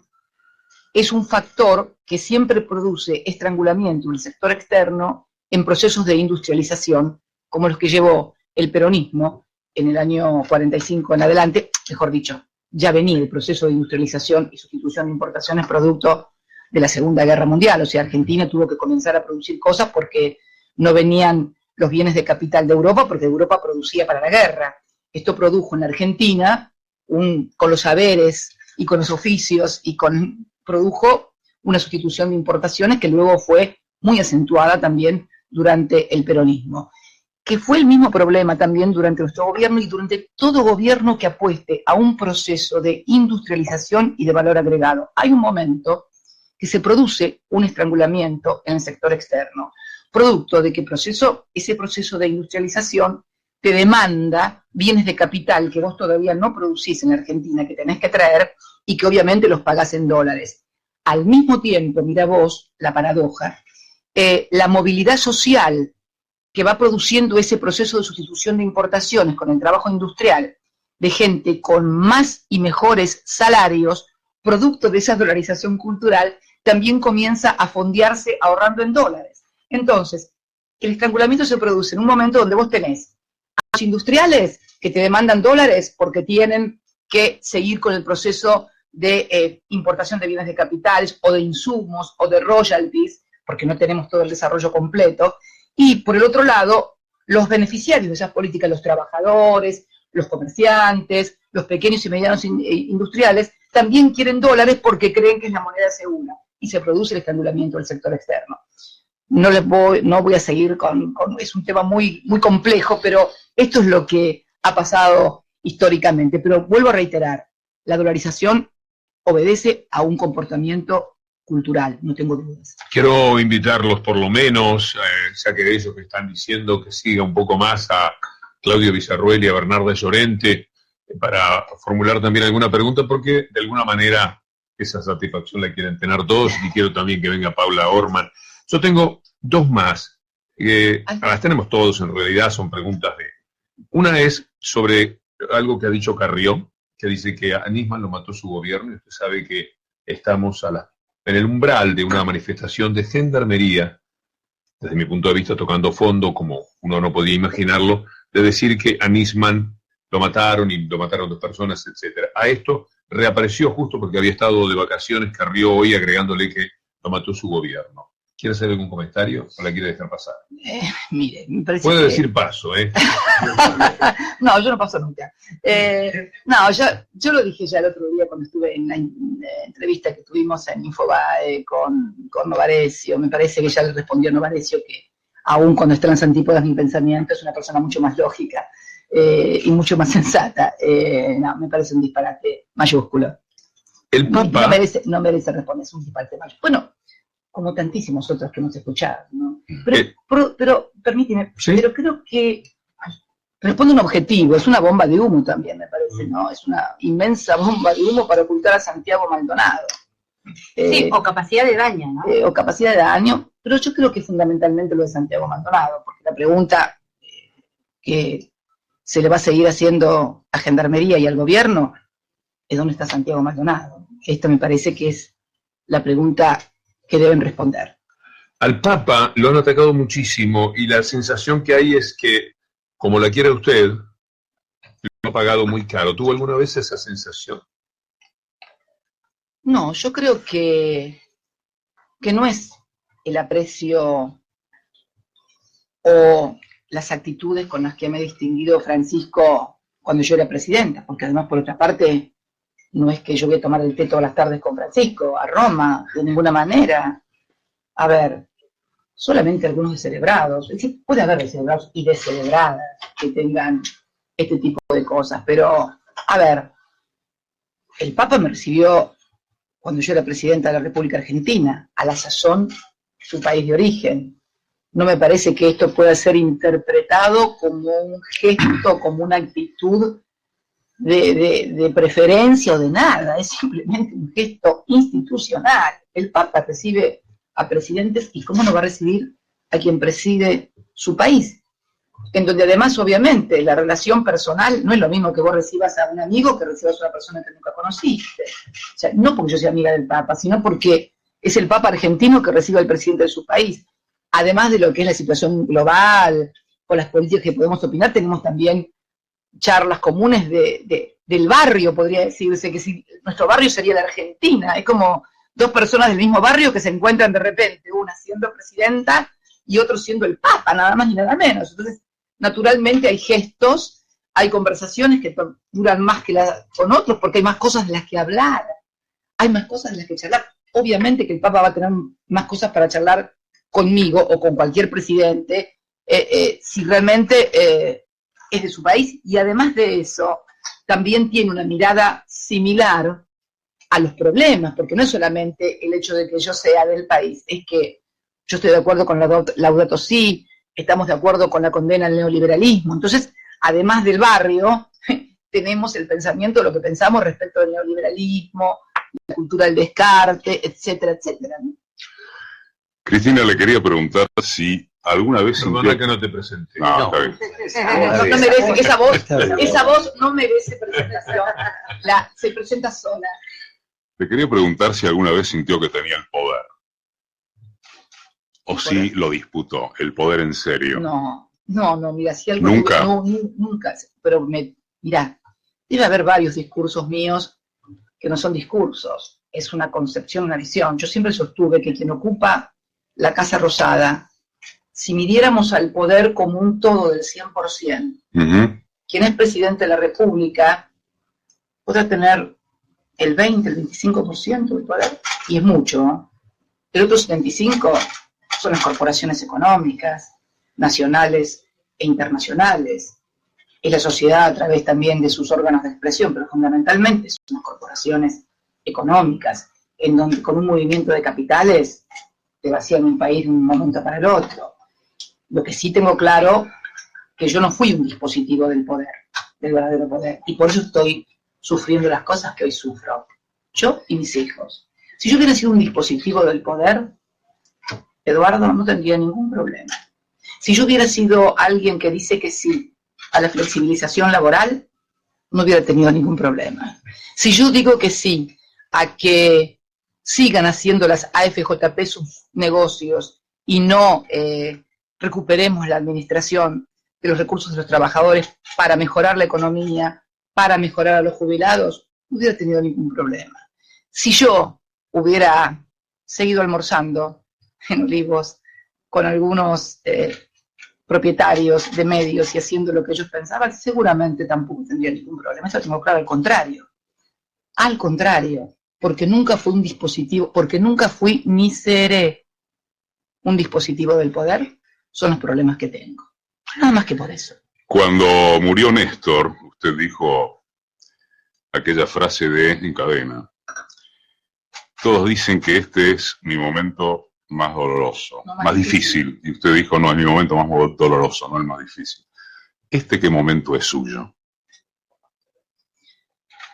es un factor que siempre produce estrangulamiento en el sector externo en procesos de industrialización, como los que llevó el peronismo en el año 45 en adelante, mejor dicho, ya venía el proceso de industrialización y sustitución de importaciones producto de la Segunda Guerra Mundial. O sea, Argentina tuvo que comenzar a producir cosas porque no venían los bienes de capital de Europa, porque Europa producía para la guerra. Esto produjo en la Argentina, con los saberes y con los oficios, produjo una sustitución de importaciones que luego fue muy acentuada también durante el peronismo, que fue el mismo problema también durante nuestro gobierno y durante todo gobierno que apueste a un proceso de industrialización y de valor agregado. Hay un momento que se produce un estrangulamiento en el sector externo, producto de que ese proceso de industrialización te demanda bienes de capital que vos todavía no producís en Argentina, que tenés que traer y que obviamente los pagás en dólares. Al mismo tiempo, mira vos la paradoja, la movilidad social que va produciendo ese proceso de sustitución de importaciones con el trabajo industrial de gente con más y mejores salarios, producto de esa dolarización cultural, también comienza a fondearse ahorrando en dólares. Entonces, el estrangulamiento se produce en un momento donde vos tenés a los industriales que te demandan dólares porque tienen que seguir con el proceso de importación de bienes de capitales o de insumos o de royalties, porque no tenemos todo el desarrollo completo. Y por el otro lado, los beneficiarios de esas políticas, los trabajadores, los comerciantes, los pequeños y medianos industriales, también quieren dólares porque creen que es la moneda segura y se produce el estrangulamiento del sector externo. No voy a seguir es un tema muy, muy complejo, pero esto es lo que ha pasado históricamente. Pero vuelvo a reiterar, la dolarización obedece a un comportamiento cultural, no tengo dudas. Quiero invitarlos por lo menos, ya que ellos que están diciendo que siga un poco más a Claudio Villarruel y a Bernarda Llorente para formular también alguna pregunta, porque de alguna manera esa satisfacción la quieren tener todos y quiero también que venga Paula Orman. Yo tengo dos más, las tenemos todos en realidad, son preguntas de... Una es sobre algo que ha dicho Carrió, que dice que a Nisman lo mató su gobierno, y usted sabe que estamos en el umbral de una manifestación de gendarmería, desde mi punto de vista tocando fondo, como uno no podía imaginarlo, de decir que a Nisman lo mataron y lo mataron 2 personas, etc. A esto reapareció justo porque había estado de vacaciones Carrió hoy agregándole que lo mató su gobierno. ¿Quiere hacer algún comentario o la quiere dejar pasar? Mire, me parece Puede decir paso, ¿eh? No, yo no paso nunca. Yo lo dije ya el otro día cuando estuve en la entrevista que tuvimos en Infobae con Novarecio. Me parece que ya le respondió a Novarecio que aún cuando está en las antípodas mi pensamiento es una persona mucho más lógica y mucho más sensata. Me parece un disparate mayúsculo. El Papa... No merece responder, es un disparate mayúsculo. Bueno, como tantísimos otros que hemos escuchado, ¿no? Pero permíteme, ¿sí? pero creo que responde a un objetivo, es una bomba de humo también, me parece, ¿no? Es una inmensa bomba de humo para ocultar a Santiago Maldonado. Sí, o capacidad de daño, ¿no? O capacidad de daño, pero yo creo que fundamentalmente lo de Santiago Maldonado, porque la pregunta que se le va a seguir haciendo a Gendarmería y al gobierno es ¿dónde está Santiago Maldonado? Esta me parece que es la pregunta que deben responder. Al Papa lo han atacado muchísimo y la sensación que hay es que, como la quiere usted, lo ha pagado muy caro. ¿Tuvo alguna vez esa sensación? No, yo creo que no es el aprecio o las actitudes con las que me ha distinguido Francisco cuando yo era presidenta, porque además, por otra parte, no es que yo voy a tomar el té todas las tardes con Francisco, a Roma, de ninguna manera. A ver, solamente algunos descerebrados, es decir, puede haber descerebrados y descerebradas que tengan este tipo de cosas, pero, a ver, el Papa me recibió cuando yo era presidenta de la República Argentina, a la sazón su país de origen. No me parece que esto pueda ser interpretado como un gesto, como una actitud de preferencia o de nada, es simplemente un gesto institucional. El Papa recibe a presidentes y cómo no va a recibir a quien preside su país, en donde además obviamente la relación personal no es lo mismo que vos recibas a un amigo que recibas a una persona que nunca conociste. O sea, no porque yo sea amiga del Papa, sino porque es el Papa argentino que recibe al presidente de su país. Además de lo que es la situación global, con las políticas que podemos opinar, tenemos también charlas comunes del barrio, podría decirse, que si nuestro barrio sería la Argentina, es como dos personas del mismo barrio que se encuentran de repente, una siendo presidenta y otro siendo el Papa, nada más y nada menos. Entonces, naturalmente hay gestos, hay conversaciones que duran más que con otros, porque hay más cosas de las que hablar, hay más cosas de las que charlar. Obviamente que el Papa va a tener más cosas para charlar conmigo o con cualquier presidente, si realmente es de su país, y además de eso, también tiene una mirada similar a los problemas, porque no es solamente el hecho de que yo sea del país, es que yo estoy de acuerdo con Laudato Si, estamos de acuerdo con la condena al neoliberalismo. Entonces, además del barrio, tenemos el pensamiento de lo que pensamos respecto al neoliberalismo, la cultura del descarte, etcétera, etcétera, ¿no? Cristina, le quería preguntar si alguna vez Perdona que no te presenté. No, está bien. No merece, esa voz no merece presentación. Se presenta sola. Le quería preguntar si alguna vez sintió que tenía el poder. O si lo disputó, el poder en serio. No, mira, si algo... ¿Nunca? Nunca, pero mira, debe haber varios discursos míos que no son discursos, es una concepción, una visión. Yo siempre sostuve que quien ocupa la Casa Rosada, si midiéramos al poder como un todo del 100%, quien es presidente de la República podrá tener el 20, el 25% del poder, y es mucho, ¿no? El otro 75% son las corporaciones económicas, nacionales e internacionales, es la sociedad a través también de sus órganos de expresión, pero fundamentalmente son las corporaciones económicas, en donde con un movimiento de capitales te vacían un país de un momento para el otro. Lo que sí tengo claro, que yo no fui un dispositivo del poder, del verdadero poder, y por eso estoy sufriendo las cosas que hoy sufro, yo y mis hijos. Si yo hubiera sido un dispositivo del poder, Eduardo, no tendría ningún problema. Si yo hubiera sido alguien que dice que sí a la flexibilización laboral, no hubiera tenido ningún problema. Si yo digo que sí a que sigan haciendo las AFJP sus negocios y no recuperemos la administración de los recursos de los trabajadores para mejorar la economía, para mejorar a los jubilados, no hubiera tenido ningún problema. Si yo hubiera seguido almorzando en Olivos con algunos propietarios de medios y haciendo lo que ellos pensaban, seguramente tampoco tendría ningún problema. Eso tengo claro, al contrario. Al contrario, porque nunca fui un dispositivo, porque nunca fui ni seré un dispositivo del poder, son los problemas que tengo. Nada más que por eso. Cuando murió Néstor, usted dijo aquella frase de En Cadena: todos dicen que este es mi momento más doloroso, No, más difícil? Y usted dijo, no, es mi momento más doloroso, no el más difícil. ¿Qué momento es suyo?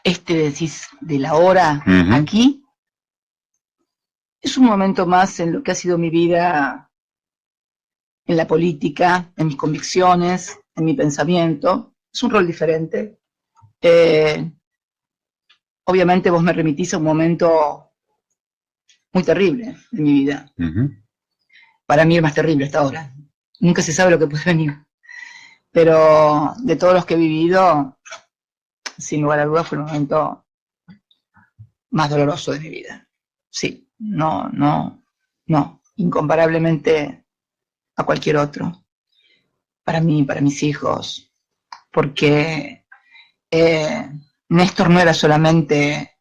Decís, de la hora Ujú. aquí, es un momento más en lo que ha sido mi vida, en la política, en mis convicciones, en mi pensamiento. Es un rol diferente. Obviamente vos me remitís a un momento muy terrible de mi vida. Ujú. Para mí el más terrible hasta ahora. Nunca se sabe lo que puede venir. Pero de todos los que he vivido, sin lugar a dudas, fue el momento más doloroso de mi vida. Sí, no, incomparablemente a cualquier otro. Para mí, para mis hijos. Porque Néstor no era solamente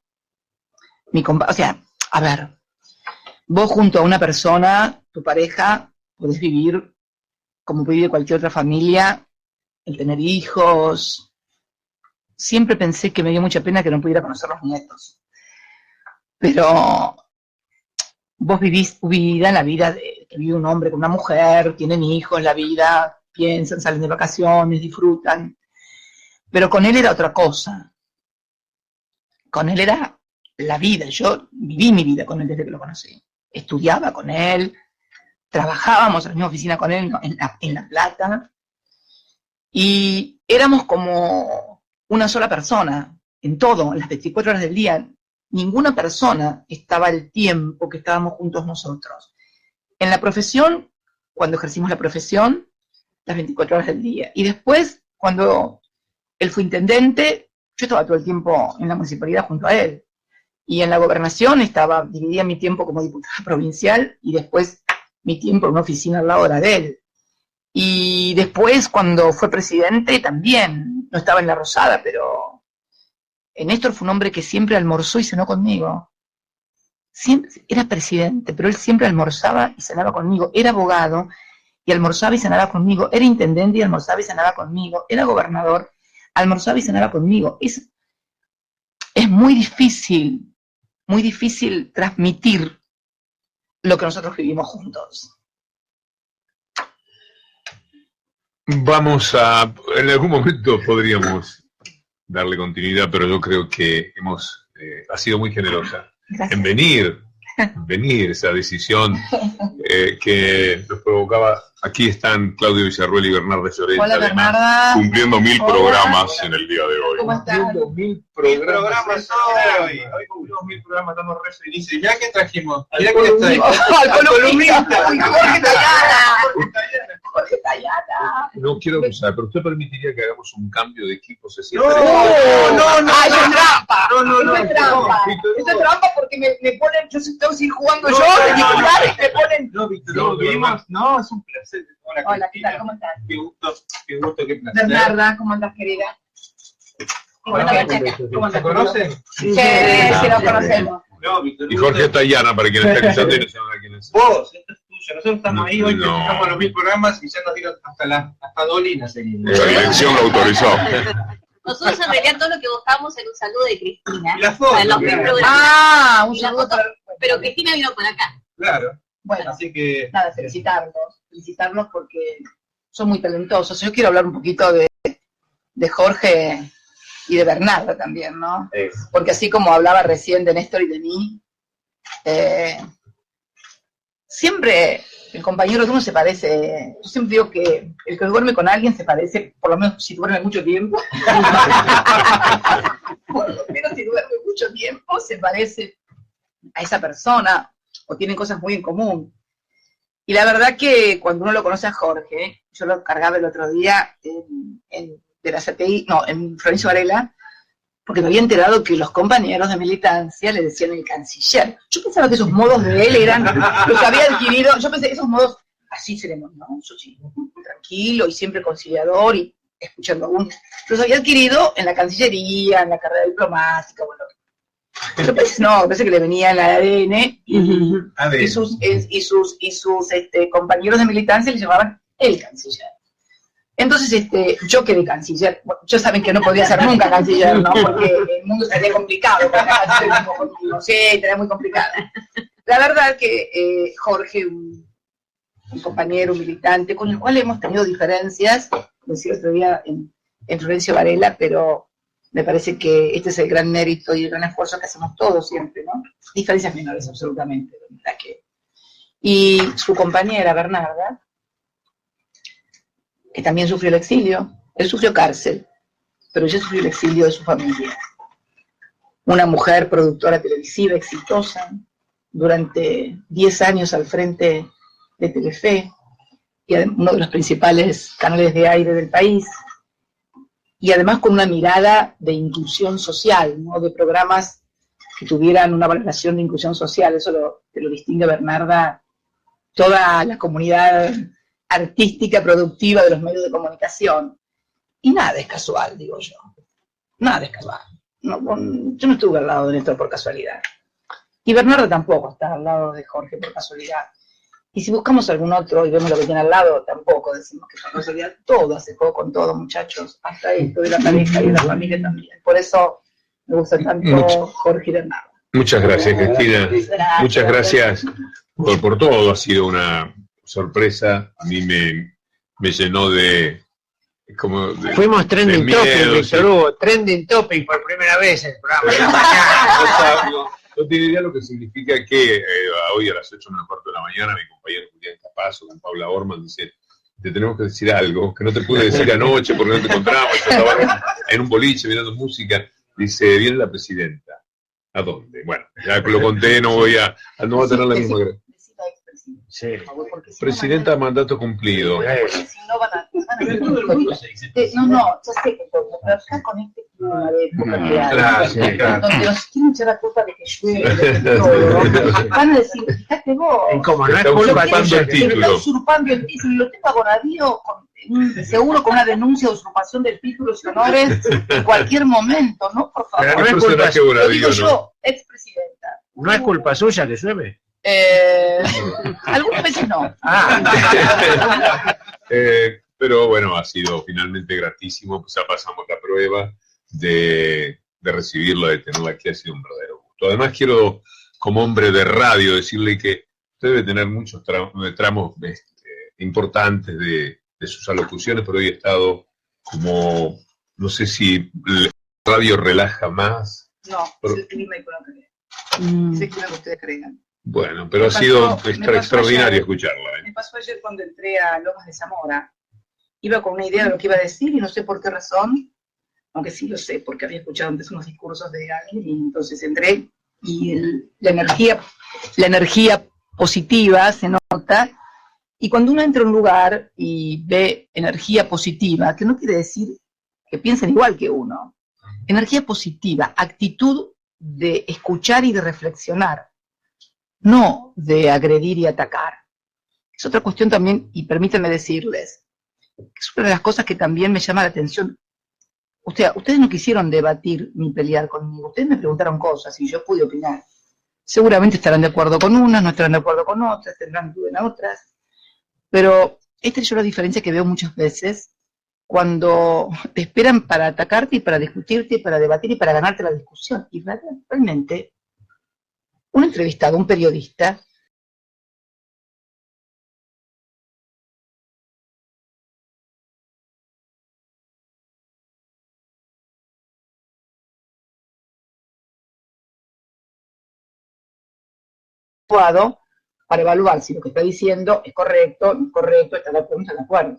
mi compañero. O sea, a ver, vos junto a una persona, tu pareja, podés vivir como vive cualquier otra familia, el tener hijos. Siempre pensé que me dio mucha pena que no pudiera conocer los nietos. Pero vos vivís tu vida en la vida que vive un hombre con una mujer, tienen hijos, la vida, piensan, salen de vacaciones, disfrutan. Pero con él era otra cosa. Con él era la vida. Yo viví mi vida con él desde que lo conocí. Estudiaba con él, trabajábamos en la misma oficina con él en La Plata. Y éramos como una sola persona, en todo, en las 24 horas del día. Ninguna persona estaba el tiempo que estábamos juntos nosotros. En la profesión, cuando ejercimos la profesión, las 24 horas del día. Y después, cuando él fue intendente, yo estaba todo el tiempo en la municipalidad junto a él. Y en la gobernación dividía mi tiempo como diputada provincial y después mi tiempo en una oficina al lado de la de él. Y después, cuando fue presidente, también, no estaba en la Rosada, pero Néstor fue un hombre que siempre almorzó y cenó conmigo. Siempre, era presidente, pero él siempre almorzaba y cenaba conmigo. Era abogado y almorzaba y cenaba conmigo. Era intendente y almorzaba y cenaba conmigo. Era gobernador, almorzaba y cenaba conmigo. Es muy difícil transmitir lo que nosotros vivimos juntos. En algún momento podríamos darle continuidad, pero yo creo que ha sido muy generosa. Gracias. En venir esa decisión que nos provocaba. Aquí están Claudio Villarruel y Bernarda Llorente, Hola, además, Bernarda. Cumpliendo 1000 Hola. programas en el día de hoy. ¿Cómo estás? 1000 programas hoy. Hoy cumplimos 1000 programas, estamos re felices. ¿Ya qué trajimos? Mirá quién está ahí. Al columnista. Uy, Jorge Tayana. Tayana. Jorge Tayana. No quiero abusar, pero usted permitiría que hagamos un cambio de equipo. ¿Se No, siente? no. ¡Ay, es trampa! No. Eso es trampa. Eso es trampa porque me ponen, yo tengo que seguir jugando yo, No, de no, titular, y me ponen... No, Víctor, No, vivimos. No, es un placer. Hola, ¿qué tal? ¿Cómo estás? Qué gusto, qué placer. Bernarda, ¿cómo andas, querida? Hola, ¿Cómo ¿se andas? conocen? Sí, los conocemos. No, Víctor. Y Jorge Tayana, para quien está escuchando y no sabe quién es. Vos, esto es tuyo. Nosotros estamos ahí hoy, que No. estamos los 1000 programas y ya nos dieron hasta Dolina seguimos. La dirección lo autorizó. Nosotros en realidad todo lo que votamos era un saludo de Cristina. Y la foto, En los mil claro. programas. Un Y la saludo foto, para... pero Cristina vino por acá. Claro. Bueno, Así que. nada, felicitarlos porque son muy talentosos. Yo quiero hablar un poquito de Jorge y de Bernarda también, ¿no? Porque así como hablaba recién de Néstor y de mí, siempre el compañero de uno se parece. Yo siempre digo que el que duerme con alguien se parece, por lo menos si duerme mucho tiempo, por lo menos si duerme mucho tiempo se parece a esa persona o tienen cosas muy en común. Y la verdad que cuando uno lo conoce a Jorge, yo lo cargaba el otro día de la CTI, en Florencio Varela, porque me había enterado que los compañeros de militancia le decían el canciller. Yo pensaba que esos modos de él eran los que había adquirido, yo pensé esos modos, así seremos, ¿no? Yo sí, tranquilo y siempre conciliador y escuchando a uno. Los había adquirido en la Cancillería, en la carrera diplomática, bueno. Yo pensé que le venía en la ADN y sus compañeros de militancia le llamaban el canciller. Entonces, yo quedé canciller. Bueno, ya saben que no podía ser nunca canciller, ¿no? Porque el mundo estaría complicado. No sé, estaría muy complicado. la verdad que Jorge, un compañero, un militante, con el cual hemos tenido diferencias, decía otro día en Florencio Varela, pero me parece que este es el gran mérito y el gran esfuerzo que hacemos todos siempre, ¿no? Diferencias menores, absolutamente. Y su compañera, Bernarda, que también sufrió el exilio, él sufrió cárcel, pero ella sufrió el exilio de su familia. Una mujer productora televisiva exitosa, durante 10 años al frente de Telefe, y uno de los principales canales de aire del país, y además con una mirada de inclusión social, ¿no? De programas que tuvieran una valoración de inclusión social. Eso te lo distingue Bernarda, toda la comunidad artística, productiva de los medios de comunicación. Y nada es casual, digo yo. Nada es casual. No, yo no estuve al lado de Néstor por casualidad. Y Bernardo tampoco está al lado de Jorge por casualidad. Y si buscamos algún otro y vemos lo que tiene al lado, tampoco decimos que por casualidad. Todo hace juego con todo, muchachos. Hasta esto de la pareja y de la familia también. Por eso me gusta tanto Jorge y Bernardo. Muchas gracias, Cristina. Gracias. Muchas gracias por todo. Ha sido una sorpresa. A mí me llenó de... Fuimos trending de miedo, topic, Víctor sí. Hugo, trending topic por primera vez en el programa de la mañana. No tiene idea lo que significa que hoy a las 8 menos cuarto de la mañana mi compañero Julián Capazo con Paula Orman dice: te tenemos que decir algo que no te pude decir anoche porque no te encontramos, yo estaba en un boliche mirando música. Dice: viene la presidenta. ¿A dónde? Bueno, ya lo conté, no voy a tener la misma gracia. Sí. Presidenta a mandato cumplido. Si no van a no, ya sé que todo, pero acá con este clima de época que hay, Claro, sí, claro. donde nos quieren echar la culpa de que llueve, de todo, van a decir, fíjate vos, Y como no es Está culpa usurpando tuya, el se está título. usurpando el título, y lo tengo a Bonadío seguro con una denuncia de usurpación de títulos y honores en cualquier momento, ¿no? Por Pero favor. no es ¿Qué culpa personaje Lo Bonadío, digo no? yo, expresidenta. no es culpa suya que llueve. Algunas veces no. Pero bueno, ha sido finalmente gratísimo, pues ya pasamos la prueba de recibirla, de tenerla aquí, ha sido un verdadero gusto. Además quiero, como hombre de radio, decirle que usted debe tener muchos tramos importantes de sus alocuciones, pero hoy he estado como, no sé si la radio relaja más. No, es el clima económico. Es el clima que ustedes crean. Bueno, pero Me ha sido pasó- me pasó extraordinario ayer. escucharla. Me pasó ayer cuando entré a Lomas de Zamora. Iba con una idea de lo que iba a decir y no sé por qué razón, aunque sí lo sé, porque había escuchado antes unos discursos de alguien, y entonces entré y la energía positiva se nota. Y cuando uno entra a un lugar y ve energía positiva, que no quiere decir que piensen igual que uno, energía positiva, actitud de escuchar y de reflexionar, no de agredir y atacar. Es otra cuestión también, y permítanme decirles, es una de las cosas que también me llama la atención. Ustedes no quisieron debatir ni pelear conmigo, ustedes me preguntaron cosas y yo pude opinar. Seguramente estarán de acuerdo con unas, no estarán de acuerdo con otras, tendrán dudas en otras, pero esta es yo la diferencia que veo muchas veces cuando te esperan para atacarte y para discutirte y para debatir y para ganarte la discusión. Y realmente, un entrevistado, un periodista, para evaluar si lo que está diciendo es correcto, no es correcto, está de acuerdo, no está de acuerdo.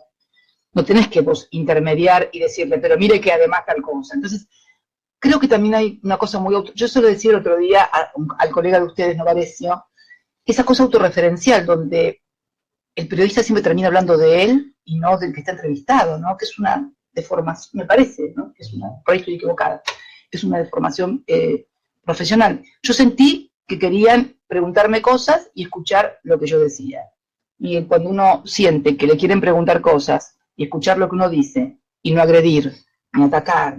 No tenés que vos intermediar y decirle, pero mire que además tal cosa. Entonces, creo que también hay una cosa muy... Yo suelo decir el otro día al colega de ustedes, Novarecio, esa cosa autorreferencial donde el periodista siempre termina hablando de él y no del que está entrevistado, ¿no? Que es una deformación, me parece, ¿no? Que es una, por ahí estoy equivocada, es una deformación profesional. Yo sentí que querían preguntarme cosas y escuchar lo que yo decía. Y cuando uno siente que le quieren preguntar cosas y escuchar lo que uno dice y no agredir, ni atacar,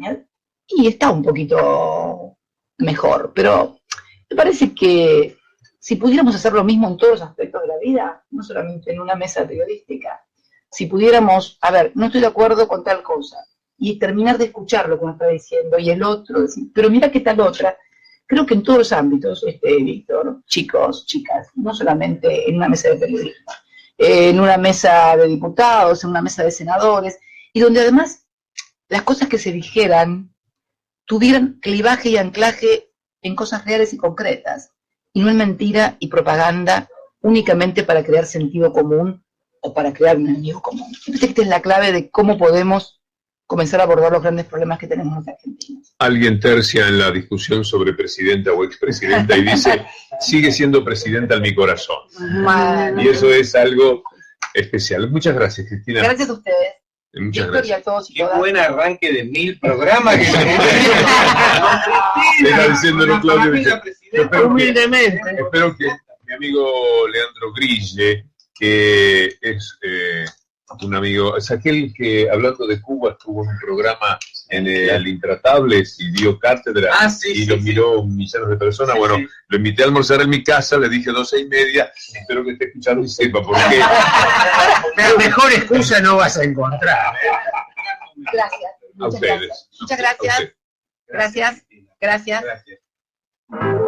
y está un poquito mejor. Pero me parece que si pudiéramos hacer lo mismo en todos los aspectos de la vida, no solamente en una mesa periodística, si pudiéramos, a ver, no estoy de acuerdo con tal cosa, y terminar de escuchar lo que uno está diciendo, y el otro decir, pero mira qué tal otra, creo que en todos los ámbitos, Víctor, chicos, chicas, no solamente en una mesa de periodismo, en una mesa de diputados, en una mesa de senadores, y donde además las cosas que se dijeran tuvieran clivaje y anclaje en cosas reales y concretas, y no en mentira y propaganda únicamente para crear sentido común o para crear un enemigo común. Yo creo que esta es la clave de cómo podemos comenzar a abordar los grandes problemas que tenemos los argentinos. Alguien tercia en la discusión sobre presidenta o expresidenta y dice, sigue siendo presidenta en mi corazón. Bueno. Y eso es algo especial. Muchas gracias, Cristina. Gracias a ustedes. Muchas Víctor, y gracias. a todos y Qué todas. buen arranque de 1000 programas que Está diciéndolo Claudio Vicente. Humildemente. Espero que mi amigo Leandro Grille, que es un amigo, es aquel que hablando de Cuba estuvo en un programa en el Intratables y dio cátedra y lo miró millones de personas. Sí, bueno, sí. lo invité a almorzar en mi casa, le dije 12:30, espero que esté escuchando y sepa por qué. La mejor excusa no vas a encontrar. Gracias. A Muchas ustedes. gracias. Muchas A gracias. ustedes. Gracias. Gracias. Gracias.